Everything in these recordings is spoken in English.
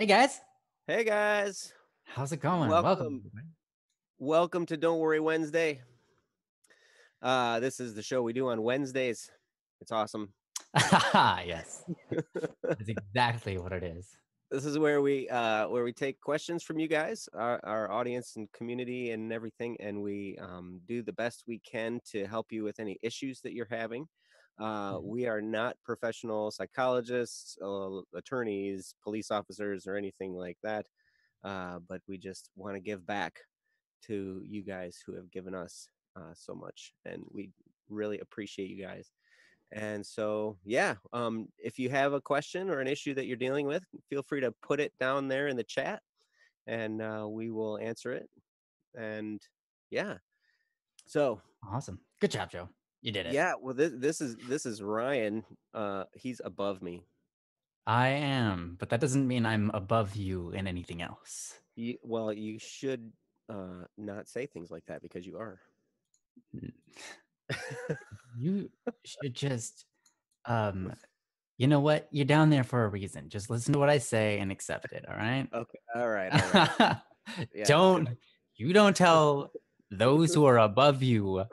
Hey guys, Hey guys, how's it going? Welcome. welcome. Welcome to Don't Worry Wednesday. This is the show we do on Wednesdays. It's awesome. Yes, that's exactly what it is. This is where we take questions from you guys, our audience and community and everything, and we do the best we can to help you with any issues that you're having. Mhm. We are not professional psychologists, attorneys, police officers, or anything like that. But we just want to give back to you guys who have given us so much, and we really appreciate you guys. And so, yeah, if you have a question or an issue that you're dealing with, feel free to put it down there in the chat, and we will answer it. And yeah, so Awesome. Good job, Joe. You did it. yeah, well, this is Ryan. He's above me. I am, but that doesn't mean I'm above you in anything else. Well, you should not say things like that because you are. N- You should just, um, you know what? You're down there for a reason. Just listen to what I say and accept it. All right. Okay. All right. Yeah, good. You don't tell those who are above you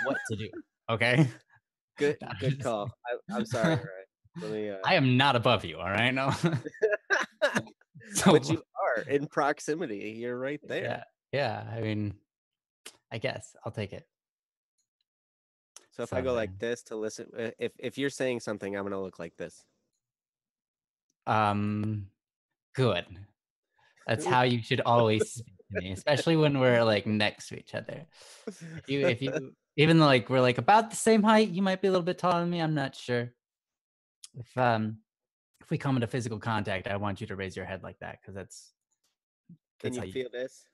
what to do. Okay. Good call. I'm sorry, Ryan. Let me I am not above you, all right? No. but So you are in proximity. You're right there. yeah, yeah. I mean, I guess I'll take it. So if I So go like then, this to listen, if you're saying something, I'm gonna look like this. um, good. That's how you should always speak to me, especially when we're like next to each other. If you, even though like we're like about the same height, you might be a little bit taller than me. I'm not sure. If we come into physical contact, I want you to raise your head like that because Can that's you how you. feel this?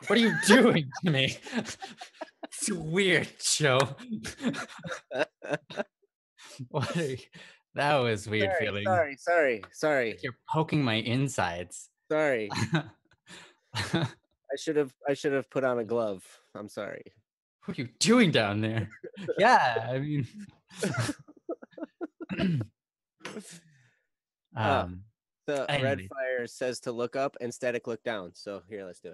What are you doing to me? It's weird, Joe. What are you, that was weird Sorry, feeling. sorry, sorry, sorry, Like you're poking my insides. sorry. What I should have put on a glove. I'm sorry. are you doing down there? Yeah, I mean, Uh, um, the red anyways, fire says to look up and static look down. So here, let's do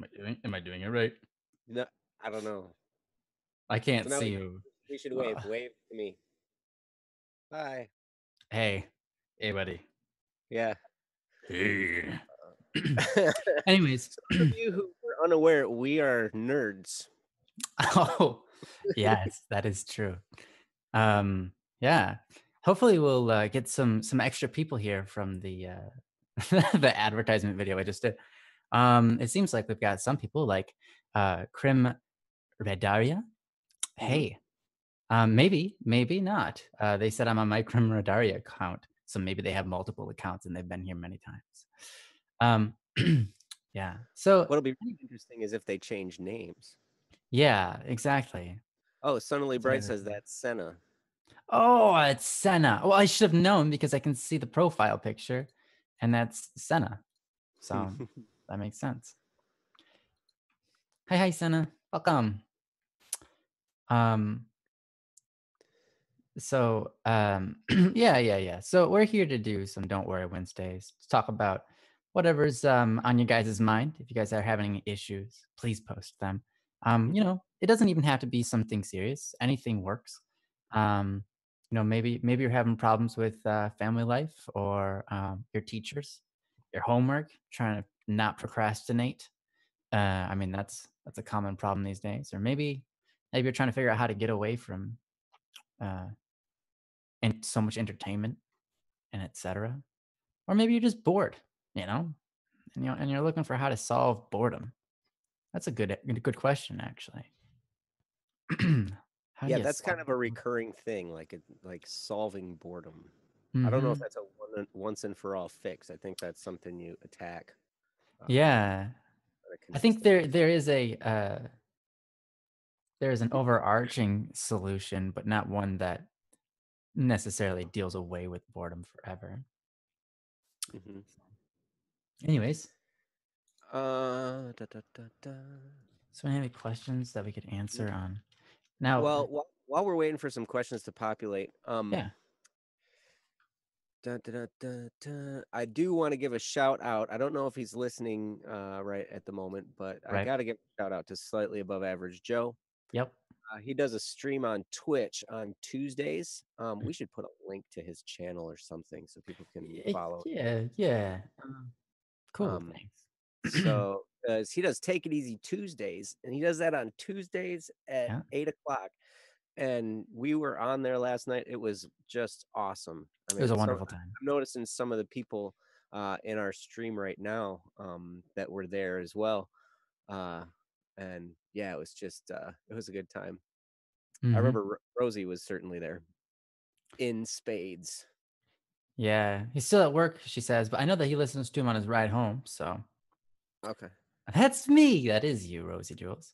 it. am I doing it right? No, I don't know. I So can't now see you. we should Uh, wave to me. Hi. hey, hey, buddy. Yeah. Hey. So Anyways, those of you who were unaware, we are nerds. oh, yes, that is true. Yeah. Hopefully, we'll get some extra people here from the the advertisement video I just did. It seems like we've got some people like Krim Redaria. Hmm. Hey, maybe not. They said I'm on my Krim Redaria account, so maybe they have multiple accounts and they've been here many times. Um, yeah. So What'll be really interesting is if they change names. yeah, exactly. Oh, Sunnily That's what I Bright was says that's Senna. Oh, it's Senna. Well, I should have known because I can see the profile picture, and that's Senna. So that makes sense. Hi, Senna. Welcome. Um, yeah. So we're here to do some Don't Worry Wednesdays to talk about whatever's on your guys' mind. If you guys are having any issues, please post them. Mhm. It doesn't even have to be something serious. Anything works. Um, maybe you're having problems with family life or your teachers, your homework, trying to not procrastinate. I mean, that's a common problem these days. Or maybe you're trying to figure out how to get away from uh, and so much entertainment and etc. Or maybe you're just bored, you know, and you're looking for how to solve boredom. That's a good question, actually. How do Yeah, you that's kind solve of a boredom? recurring thing, like solving boredom. I don't know if Mhm. that's a once and for all fix. I think that's something you attack um, Yeah. on a I think consistent. there is an overarching solution, but not one that necessarily deals away with boredom forever. Hmm. Anyways, Da, da, da, da. so any questions that we could answer on now? Well, while we're waiting for some questions to populate, Yeah. Dun, dun, dun, dun, dun. I do want to give a shout out. I don't know if he's listening right at the moment, but I Right. got to give a shout out to Slightly Above Average Joe. Yep. He does a stream on Twitch on Tuesdays. We should put a link to his channel or something so people can follow. Yeah. Yeah. Cool. Um, Thanks. so he does Take It Easy Tuesdays, and he does that on Tuesdays at Yeah. 8 o'clock. And we were on there last night. It was just awesome. I It was mean, a so wonderful time. I'm noticing some of the people in our stream right now that were there as well. Uh, and yeah, it was just it was a good time. I Hmm. remember Rosie was certainly there in spades. Yeah. He's still at work, she says, but I know that he listens to him on his ride home. So Okay. that's me. That is you, Rosie Jules.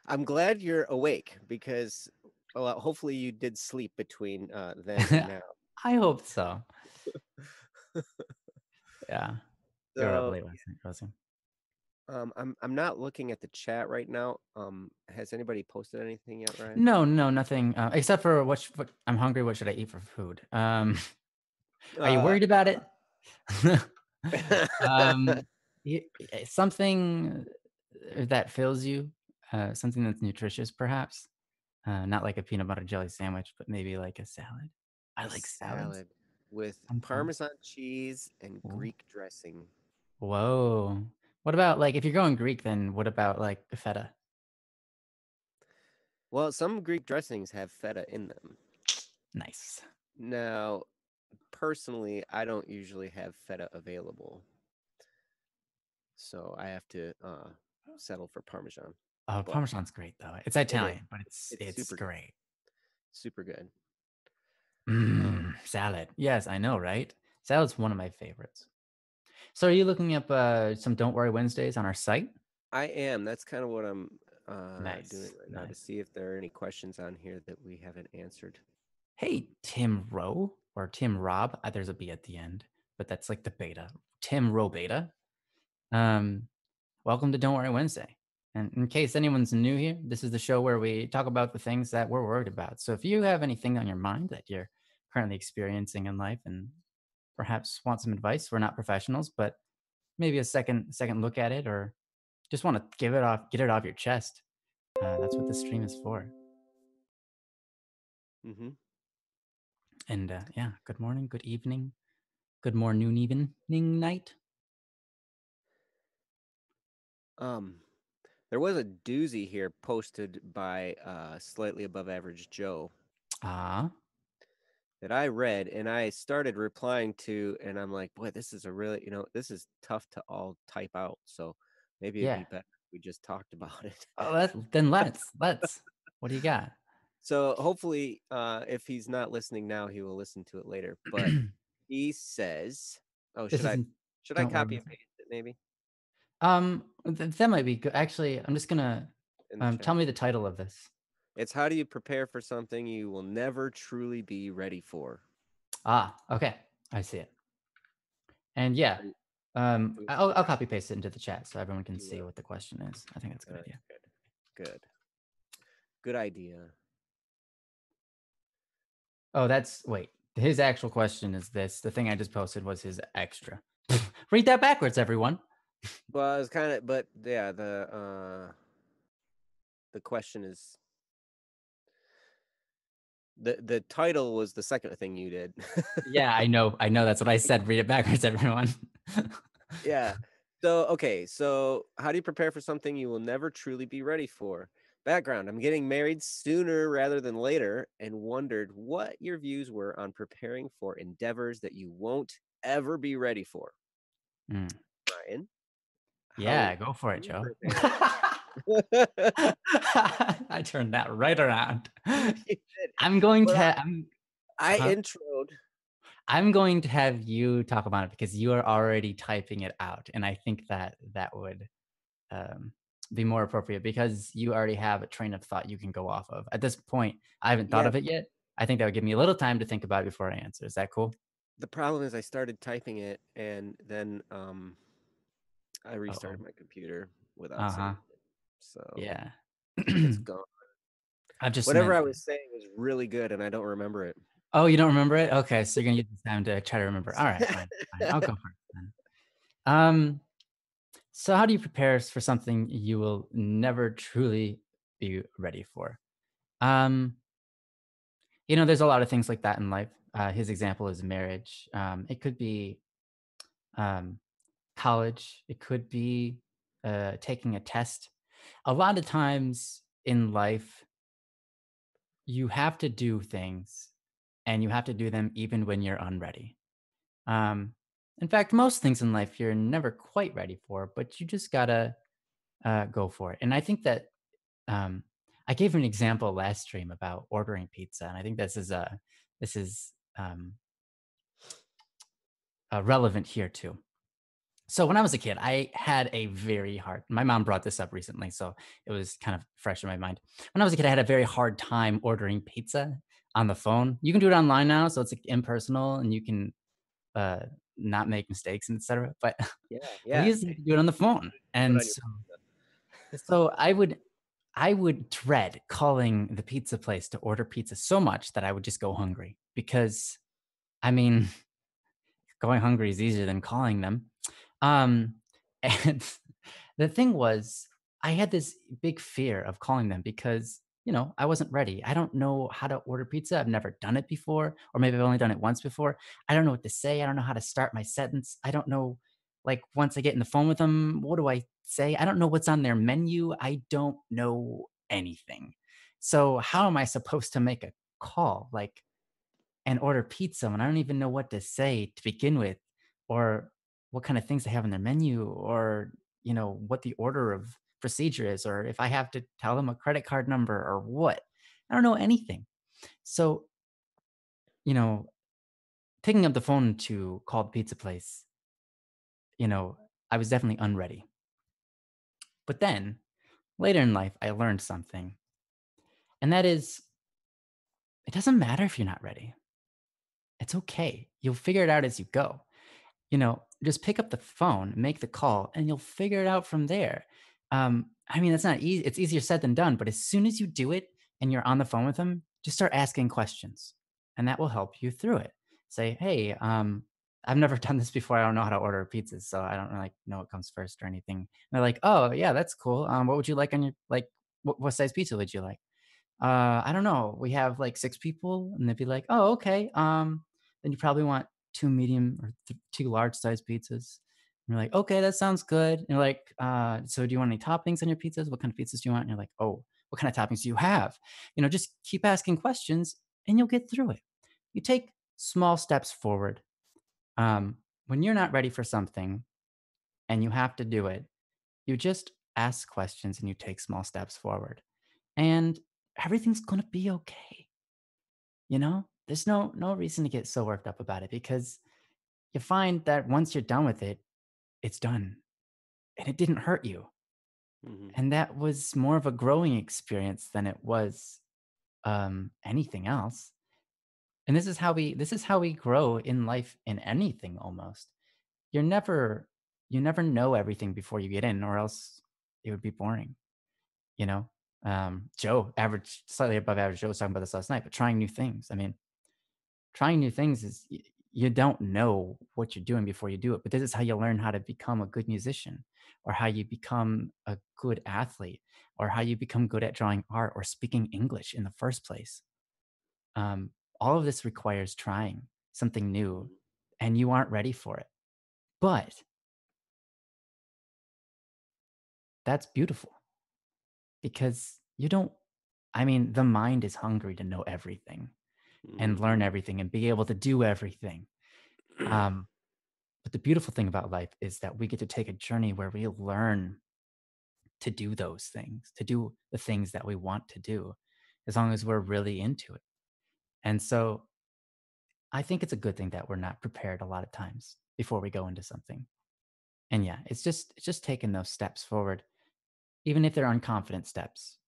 I'm glad you're awake because well, hopefully you did sleep between then and now. I hope so. Yeah. You were up So late last night, Rosie. I'm not looking at the chat right now. Has anybody posted anything yet, Ryan? No, no, nothing. Except for what I'm hungry. What should I eat for food? Are you Uh, worried about it? um, something that fills you, something that's nutritious, perhaps. Not like a peanut butter jelly sandwich, but maybe like a salad. I a like salads salad with sometimes. Parmesan cheese and Ooh. Greek dressing. Whoa. What about like if you're going Greek, then what about like feta? Well, some Greek dressings have feta in them. Nice. Now, personally, I don't usually have feta available, so I have to settle for Parmesan. Oh, But Parmesan's great though. It's it is. Italian, but it's It's it's super good. great. Super good. Um, Salad. Yes, I know, right? Salad's one of my favorites. So are you looking up some Don't Worry Wednesdays on our site? I am. That's kind of what I'm doing Nice, right now to nice. see if there are any questions on here that we haven't answered. Hey, Tim Rowe or Tim Rob. There's a B at the end, but that's like the beta. Tim Rowe beta. Um, Welcome to Don't Worry Wednesday. And in case anyone's new here, this is the show where we talk about the things that we're worried about. So if you have anything on your mind that you're currently experiencing in life and perhaps want some advice, we're not professionals, but maybe a second look at it, or just want to get it off your chest. That's what this stream is for. Mm-hmm. And yeah, good morning, good evening, good morning, evening, night. Um, there was a doozy here posted by Slightly Above Average Joe Ah, that I read and I started replying to, and I'm like, boy, this is a really, this is tough to all type out. So maybe it'd yeah. be better if we just talked about it. Oh, then let's. What do you got? So hopefully, if he's not listening now, he will listen to it later. But he says, "Oh, This should I isn't. should I Don't worry. copy and paste it maybe That might be good. Actually, I'm just gonna in the tell chat?" me the title of this. It's how do you prepare for something you will never truly be ready for? Ah, okay, I see it. And yeah, Are you, I'll copy paste it into the chat so everyone can you see will. what the question is. I think that's a good idea. Good. Good idea. Oh, that's wait. His actual question is this. The thing I just posted was his extra. Read that backwards, everyone. Well, it's kind of, but yeah, the question is the title was the second thing you did. Yeah, I know. I know. That's what I said. Read it backwards, everyone. Yeah. So, okay. So, how do you prepare for something you will never truly be ready for? Background: I'm getting married sooner rather than later and wondered what your views were on preparing for endeavors that you won't ever be ready for. Mm. Ryan, how Yeah, go for it, you Joe. prepare? I turned that right around. You did. I'm going But to. I Huh? introed. I'm going to have you talk about it because you are already typing it out, and I think that that would um, be more appropriate because you already have a train of thought you can go off of. At this point, I haven't thought Yeah. of it yet. I think that would give me a little time to think about it before I answer. Is that cool? The problem is I started typing it and then I Uh-oh. restarted my computer without Uh-huh. saving it. So Yeah. it's gone. I've just Whatever meant I was saying was really good, and I don't remember it. Oh, you don't remember it? Okay, so you're gonna use this time to try to remember. All right, fine, fine. I'll go first then. Um, so how do you prepare for something you will never truly be ready for? Um, there's a lot of things like that in life. His example is marriage. It could be um, college. It could be taking a test. A lot of times in life, you have to do things, and you have to do them even when you're unready. Um, in fact, most things in life you're never quite ready for, but you just gotta go for it. And I think that um, I gave an example last stream about ordering pizza, and I think this is relevant here too. So when I was a kid, I had a very hard. My mom brought this up recently, so it was kind of fresh in my mind. When I was a kid, I had a very hard time ordering pizza on the phone. You can do it online now, so it's like impersonal, and you can uh, not make mistakes and etc. But Yeah, we yeah. used to do it on the phone, Put and on your so I would dread calling the pizza place to order pizza so much that I would just go hungry because I mean, going hungry is easier than calling them. Um, and the thing was, I had this big fear of calling them because, I wasn't ready. I don't know how to order pizza. I've never done it before, or maybe I've only done it once before. I don't know what to say. I don't know how to start my sentence. I don't know, like, once I get in the phone with them, what do I say? I don't know what's on their menu. I don't know anything. So, how am I supposed to make a call? Like, and order pizza when I don't even know what to say to begin with, or what kind of things they have on their menu, or what the order of procedure is, or if I have to tell them a credit card number or what. I don't know anything. So, you know, picking up the phone to call the pizza place, you know, I was definitely unready. But then later in life, I learned something, and that is it doesn't matter if you're not ready. It's okay. You'll figure it out as you go. Just pick up the phone, make the call, and you'll figure it out from there. I mean, it's not easy. It's easier said than done, but as soon as you do it and you're on the phone with them, just start asking questions, and that will help you through it. Say, hey, I've never done this before. I don't know how to order pizzas, so I don't really know what comes first or anything. And they're like, oh, yeah, that's cool. What would you like on your like? What size pizza would you like? I don't know. We have like 6 people, and they'd be like, "Oh, okay. Then you probably want 2 medium or 2 large size pizzas." And you're like, "Okay, that sounds good." And you're like, "So do you want any toppings on your pizzas? What kind of pizzas do you want?" And you're like, "Oh, what kind of toppings do you have?" Just keep asking questions, and you'll get through it. You take small steps forward. When you're not ready for something and you have to do it, you just ask questions and you take small steps forward, and everything's gonna be okay. There's no reason to get so worked up about it because you find that once you're done with it, it's done and it didn't hurt you. Mhm, And that was more of a growing experience than it was anything else. And this is how we grow in life in anything almost. You're never you never know everything before you get in, or else it would be boring, you know? Joe, average, slightly above average Joe was talking about this last night, but trying new things. I mean, trying new things is you don't know what you're doing before you do it, but this is how you learn how to become a good musician, or how you become a good athlete, or how you become good at drawing art or speaking English in the first place. um, all of this requires trying something new, mhm, and you aren't ready for it, but that's beautiful because you don't I mean, the mind is hungry to know everything and mhm. learn everything and be able to do everything. um, But the beautiful thing about life is that we get to take a journey where we learn to do those things, to do the things that we want to do, as long as we're really into it. And so I think it's a good thing that we're not prepared a lot of times before we go into something. And yeah, it's just taking those steps forward, even if they're unconfident steps.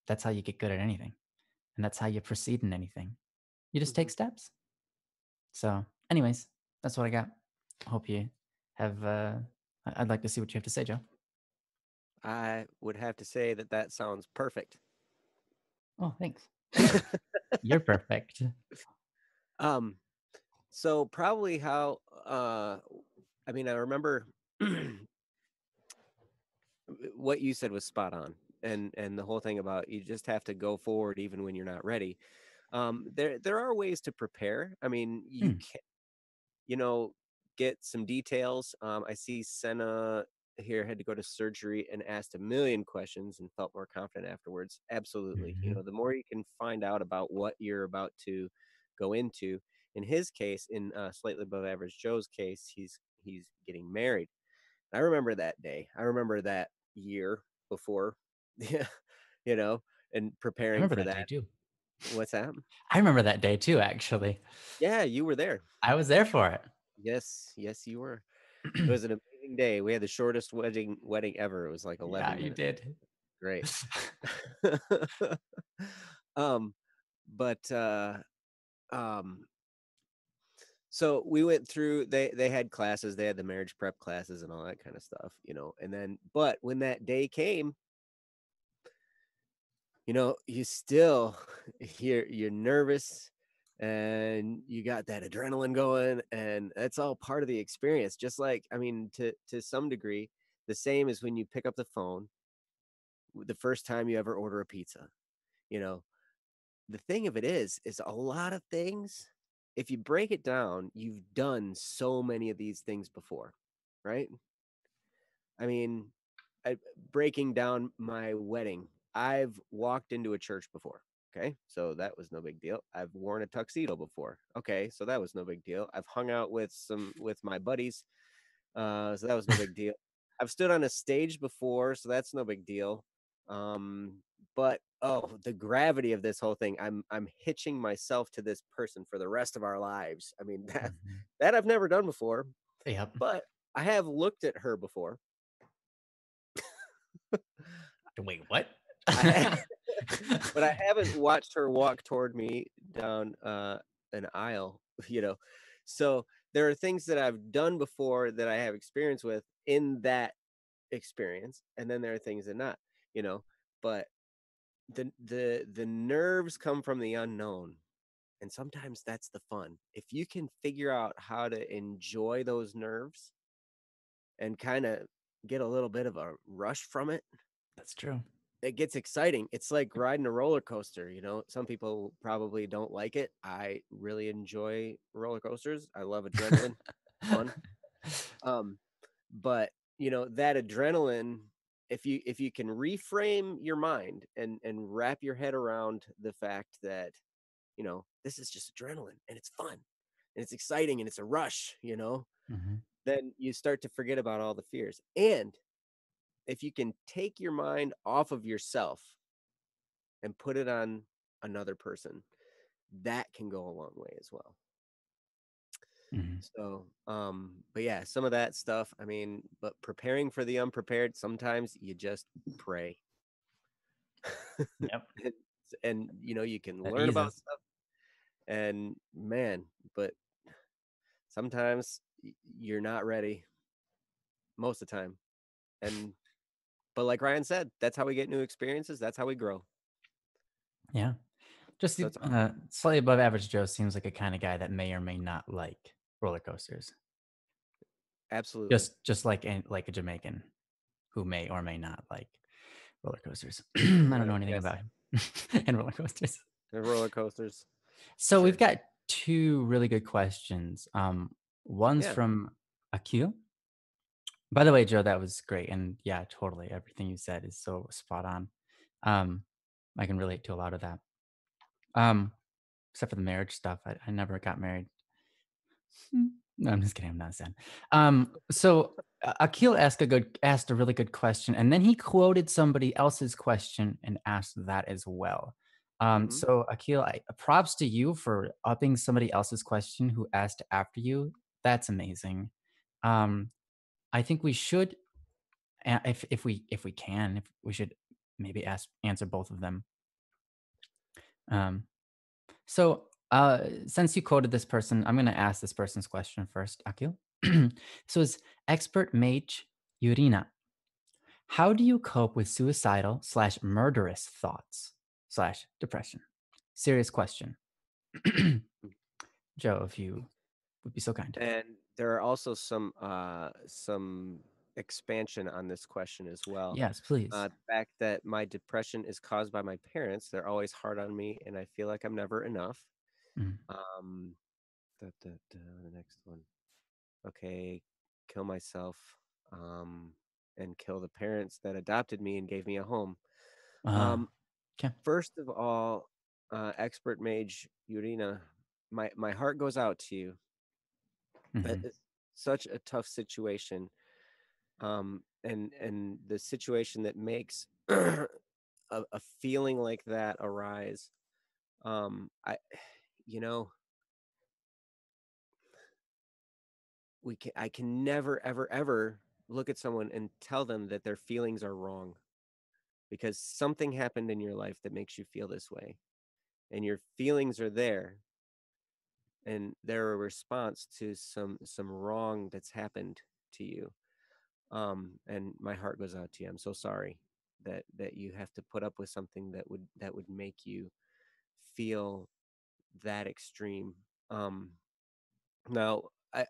That's how you get good at anything. And that's how you proceed in anything. You just take Mhm. steps. So, anyways, that's what I got. Hope you have I'd like to see what you have to say, Joe. I would have to say that that sounds perfect. Oh, thanks. You're perfect. Um, so probably how I mean, I remember what you said was spot on. And the whole thing about you just have to go forward even when you're not ready. There are ways to prepare. I mean, you Mm, can, you know, get some details. I see Senna here had to go to surgery and asked a million questions and felt more confident afterwards. Absolutely. You mhm, know, the more you can find out about what you're about to go into. In his case, in slightly above average Joe's case, he's getting married. I remember that day. I remember that year before, yeah, you know, and I preparing remember for that day that. too. What's that? I remember that day too, actually. Yeah, you were there. I was there for it. Yes, yes, you were. It was an amazing day. We had the shortest wedding ever. It was like Yeah, 11 you minutes. did. Great. um, but um, so we went through. They had classes. They had the marriage prep classes and all that kind of stuff, you know. And then, but when that day came, you know, you still you're nervous and you got that adrenaline going, and that's all part of the experience. Just like, I mean, to some degree, the same as when you pick up the phone the first time you ever order a pizza. You know, the thing of it is a lot of things, if you break it down, you've done so many of these things before, right? I mean, I, breaking down my wedding, I've walked into a church before. Okay, so that was no big deal. I've worn a tuxedo before. Okay, so that was no big deal. I've hung out with my buddies, so that was no big deal. I've stood on a stage before, so that's no big deal. Um, but oh, the gravity of this whole thing! I'm hitching myself to this person for the rest of our lives. I mean Mhm. that I've never done before, Yep. but I have looked at her before. Wait, what? I have, but I haven't watched her walk toward me down an aisle, you know. So there are things that I've done before that I have experience with in that experience, and then there are things that not, you know. But the nerves come from the unknown, and sometimes that's the fun. If you can figure out how to enjoy those nerves and kind of get a little bit of a rush from it, That's true. it gets exciting. It's like riding a roller coaster, you know. Some people probably don't like it. I really enjoy roller coasters. I love adrenaline. Fun. Um, but you know, that adrenaline, if you can reframe your mind and wrap your head around the fact that, you know, this is just adrenaline and it's fun and it's exciting and it's a rush, you know, Mhm. then you start to forget about all the fears. And if you can take your mind off of yourself and put it on another person, that can go a long way as well. Mhm. So, but yeah, some of that stuff, I mean, but preparing for the unprepared, sometimes you just pray. Yep. and, and, you know, you can That learn about eases. stuff and man, but sometimes you're not ready most of the time. And, but like Ryan said, that's how we get new experiences. That's how we grow. Yeah. Just So the it's slightly above average Joe seems like a kind of guy that may or may not like roller coasters. absolutely Just like a Jamaican who may or may not like roller coasters. I don't know anything yes, about him and roller coasters. the roller coasters for So we've sure. got two really good questions. One's Yeah. from Akil. By the way, Joe, that was great. And yeah, totally. Everything you said is so spot on. Um, I can relate to a lot of that. Um, except for the marriage stuff. I never got married. No, I'm just kidding. I'm not sad. So Akil asked a really good question, and then he quoted somebody else's question and asked that as well. Hmm. So Akil, props to you for upping somebody else's question who asked after you. That's amazing. Um, I think we should, if we can, if we should maybe answer both of them. Um, since you quoted this person, I'm going to ask this person's question first, Akil. So, is expert mage Yurina, how do you cope with suicidal slash murderous thoughts slash depression? Serious question. Do Joe, if you would be so kind. And there are also some expansion on this question as well. Yes, please. The fact that my depression is caused by my parents, they're always hard on me, and I feel like I'm never enough. Mm. Um, the next one. Okay, kill myself, um, and kill the parents that adopted me and gave me a home. Ah, Um, okay. First of all, expert mage Urina, my heart goes out to you. Mhm. It's such a tough situation, and the situation that makes a feeling like that arise. I, you know, I can never, ever, ever look at someone and tell them that their feelings are wrong because something happened in your life that makes you feel this way, and your feelings are there, and they're a response to some wrong that's happened to you. And my heart goes out to you. I'm so sorry that you have to put up with something that would make you feel that extreme. Um, Now,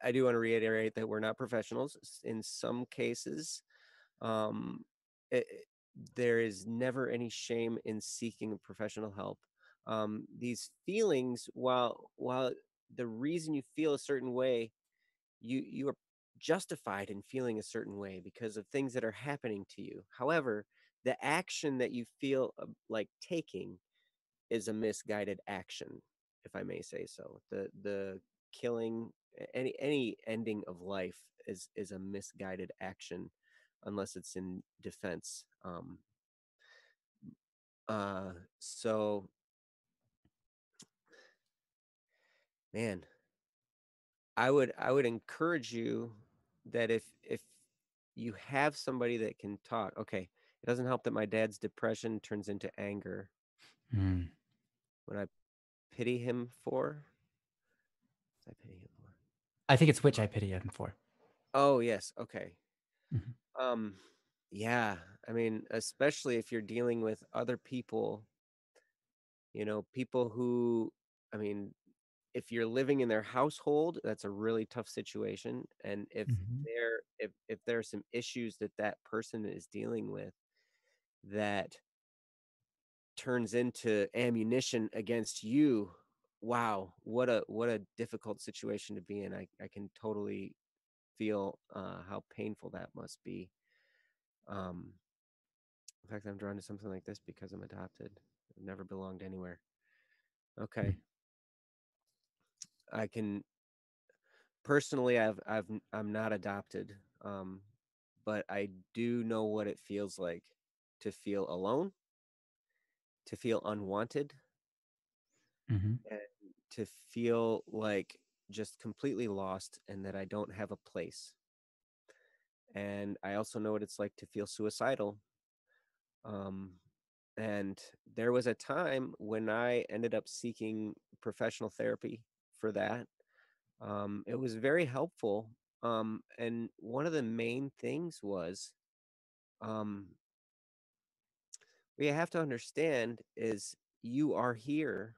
I do want to reiterate that we're not professionals. In some cases, um, there is never any shame in seeking professional help. These feelings, while the reason you feel a certain way, you are justified in feeling a certain way because of things that are happening to you. However, the action that you feel like taking is a misguided action, if I may say so. The killing, any ending of life is a misguided action unless it's in defense. So man, I would encourage you that if you have somebody that can talk. Okay, it doesn't help that my dad's depression turns into anger Mm. when I pity him for. I pity him for. I think it's which I pity him for. Oh yes, okay. Mhm. Um, yeah, I mean, especially if you're dealing with other people, people who, I mean, if you're living in their household, that's a really tough situation. And Mhm. if there are some issues that that person is dealing with that turns into ammunition against you, wow, what a difficult situation to be in. I can totally feel how painful that must be. Um, In fact, I'm drawn to something like this because I'm adopted. I've never belonged anywhere. Mm. Okay. I can personally I'm not adopted. But I do know what it feels like to feel alone, to feel unwanted, Mhm. and to feel like just completely lost and that I don't have a place. And I also know what it's like to feel suicidal. Um, and there was a time when I ended up seeking professional therapy for that. It was very helpful. And one of the main things was um, what you have to understand is you are here,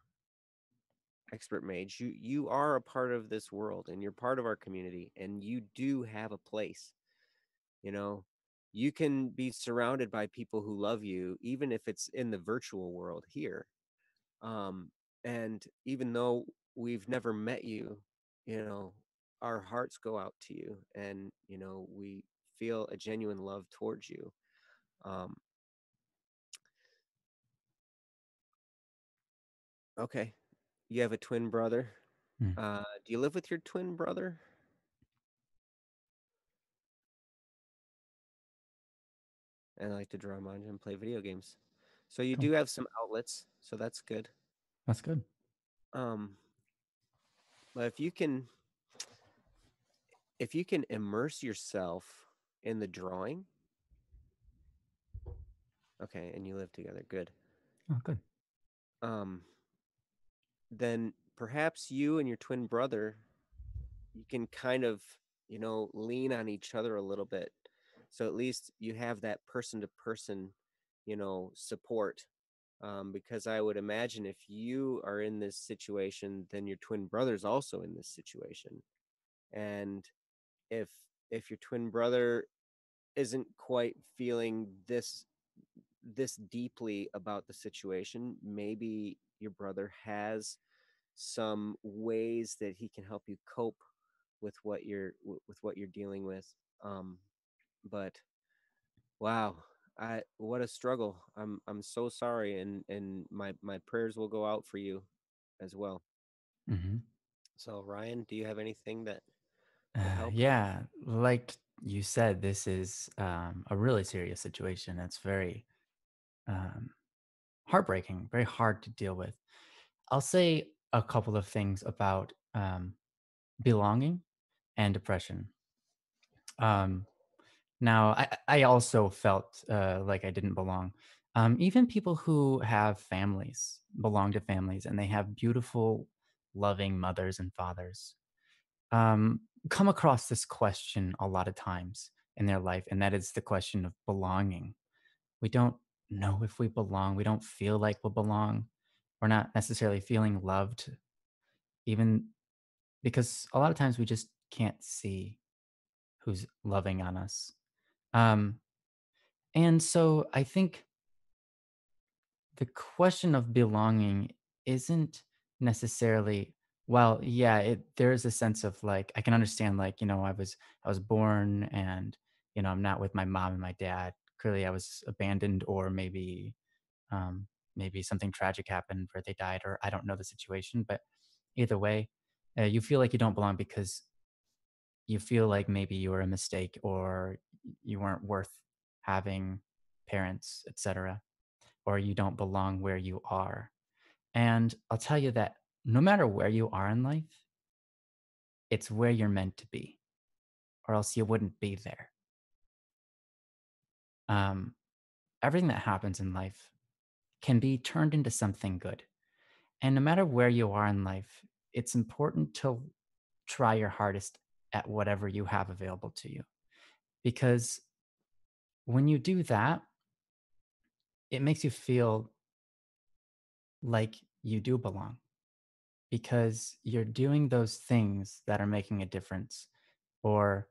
expert mage. You are a part of this world and you're part of our community and you do have a place. You know, you can be surrounded by people who love you, even if it's in the virtual world here. Um, and even though we've never met you, you know, our hearts go out to you and, we feel a genuine love towards you. Um, okay. You have a twin brother. Mm. Do you live with your twin brother? And I like to draw manga and play video games. So you Cool. do have some outlets, so that's good. That's good. Um, but if you can immerse yourself in the drawing, okay, and you live together, good. Oh, good. Um, then perhaps you and your twin brother, you can kind of, lean on each other a little bit. So at least you have that person to person, support. because I would imagine if you are in this situation, then your twin brother's also in this situation. And if if your twin brother isn't quite feeling this deeply about the situation, maybe your brother has some ways that he can help you cope with what you're dealing with. Um, but wow, I what a struggle. I'm so sorry, and my prayers will go out for you as well. Mhm. So Ryan, do you have anything that would help? Yeah, like you said, this is a really serious situation. It's very um, heartbreaking, very hard to deal with. I'll say a couple of things about belonging and depression. Um, Now, I also felt like I didn't belong. Even people who have families belong to families, and they have beautiful, loving mothers and fathers. Come across this question a lot of times in their life, and that is the question of belonging. We don't know if we belong. We don't feel like we belong. We're not necessarily feeling loved, even because a lot of times we just can't see who's loving on us. Um, and so I think the question of belonging isn't necessarily, well, yeah, there is a sense of like I can understand, like, I was born and I'm not with my mom and my dad. Clearly I was abandoned, or maybe something tragic happened where they died, or I don't know the situation, but either way, you feel like you don't belong because you feel like maybe you were a mistake, or you weren't worth having parents, etc., or you don't belong where you are. And I'll tell you that no matter where you are in life, it's where you're meant to be, or else you wouldn't be there. Um, Everything that happens in life can be turned into something good. And no matter where you are in life, it's important to try your hardest at whatever you have available to you. Because when you do that, it makes you feel like you do belong, because you're doing those things that are making a difference, or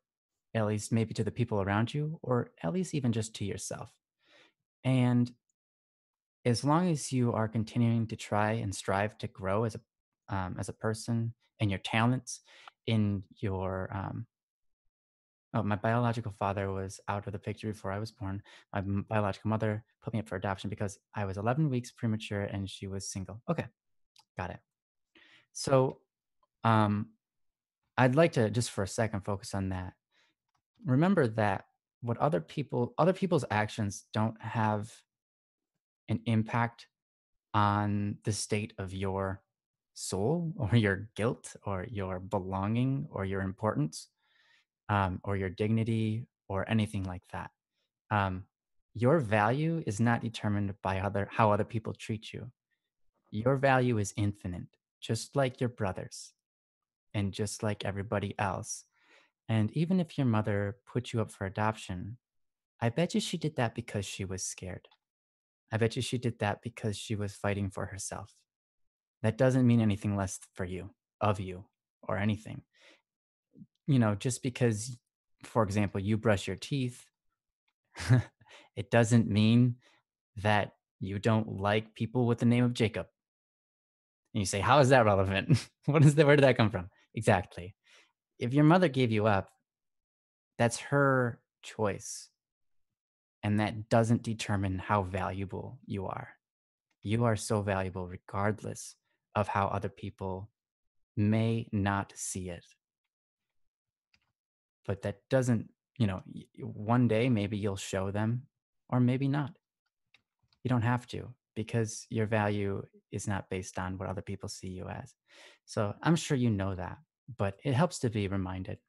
at least maybe to the people around you, or at least even just to yourself. And as long as you are continuing to try and strive to grow as a person, in your talents, in your oh, my biological father was out of the picture before I was born. My biological mother put me up for adoption because I was 11 weeks premature and she was single. Okay, got it. So um, I'd like to just for a second focus on that. Remember that what other people's actions don't have an impact on the state of your soul, or your guilt, or your belonging, or your importance, or your dignity, or anything like that. Um, your value is not determined by how other people treat you. Your value is infinite, just like your brothers, and just like everybody else. And even if your mother put you up for adoption, I bet you she did that because she was scared. I bet you she did that because she was fighting for herself. That doesn't mean anything less for you, of you, or anything. Just because, for example, you brush your teeth, it doesn't mean that you don't like people with the name of Jacob. And you say, how is that relevant? Where did that come from? Exactly. If your mother gave you up, that's her choice. And that doesn't determine how valuable you are. You are so valuable regardless of how other people may not see it. But that doesn't, one day maybe you'll show them, or maybe not. You don't have to, because your value is not based on what other people see you as. So I'm sure you know that, but it helps to be reminded.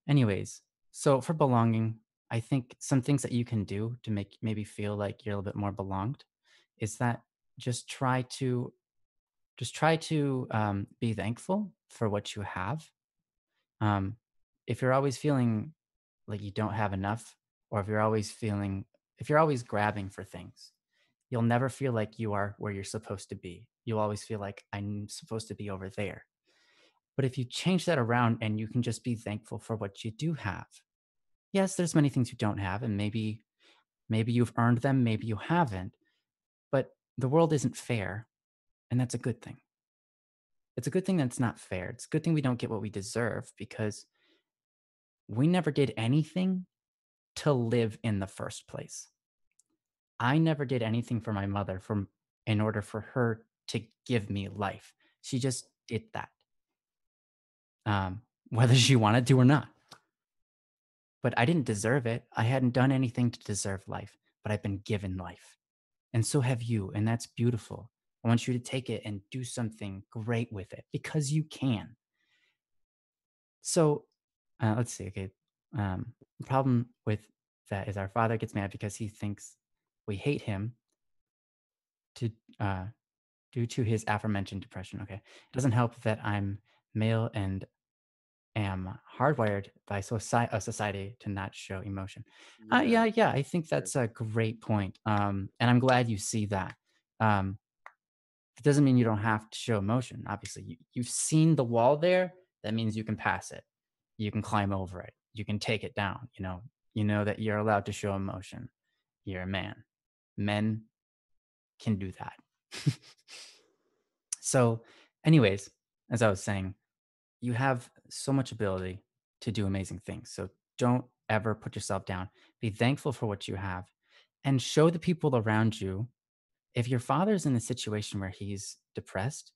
Anyways, so for belonging, I think some things that you can do to make maybe feel like you're a little bit more belonged is that just try to be thankful for what you have. Um, if you're always feeling like you don't have enough, or if you're always grabbing for things, You'll never feel like you are where you're supposed to be. You'll always feel like I'm supposed to be over there. But if you change that around and you can just be thankful for what you do have. Yes, there's many things you don't have, and maybe you've earned them, maybe you haven't, but the world isn't fair, and that's a good thing. It's a good thing that it's not fair. It's a good thing we don't get what we deserve because we never did anything to live in the first place. I never did anything for my mother from in order for her to give me life. She just did that, whether she wanted to or not. But I didn't deserve it. I hadn't done anything to deserve life, but I've been given life. And so have you. And that's beautiful. I want you to take it and do something great with it because you can. So let's see. Okay. The problem with that is our father gets mad because he thinks we hate him to due to his aforementioned depression. Okay. It doesn't help that I'm male and am hardwired by a society to not show emotion. Yeah, Yeah, I think sure. that's a great point. And I'm glad you see that. Um, it doesn't mean you don't have to show emotion. Obviously, you've seen the wall there. That means you can pass it. You can climb over it. You can take it down. You know that you're allowed to show emotion. You're a man. Men can do that. So, anyways, as I was saying, you have so much ability to do amazing things. So don't ever put yourself down. Be thankful for what you have and show the people around you. If your father's in a situation where he's depressed,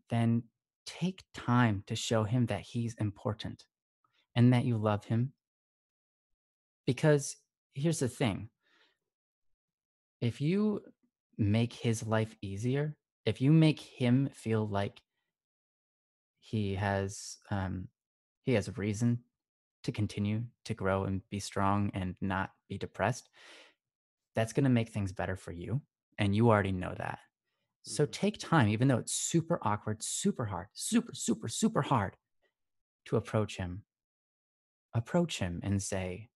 then take time to show him that he's important and that you love him. Because here's the thing, if you make his life easier, if you make him feel like he has he has a reason to continue to grow and be strong and not be depressed, that's going to make things better for you. And you already know that. So Mhm. take time, even though it's super awkward, super hard, super hard to approach him and say,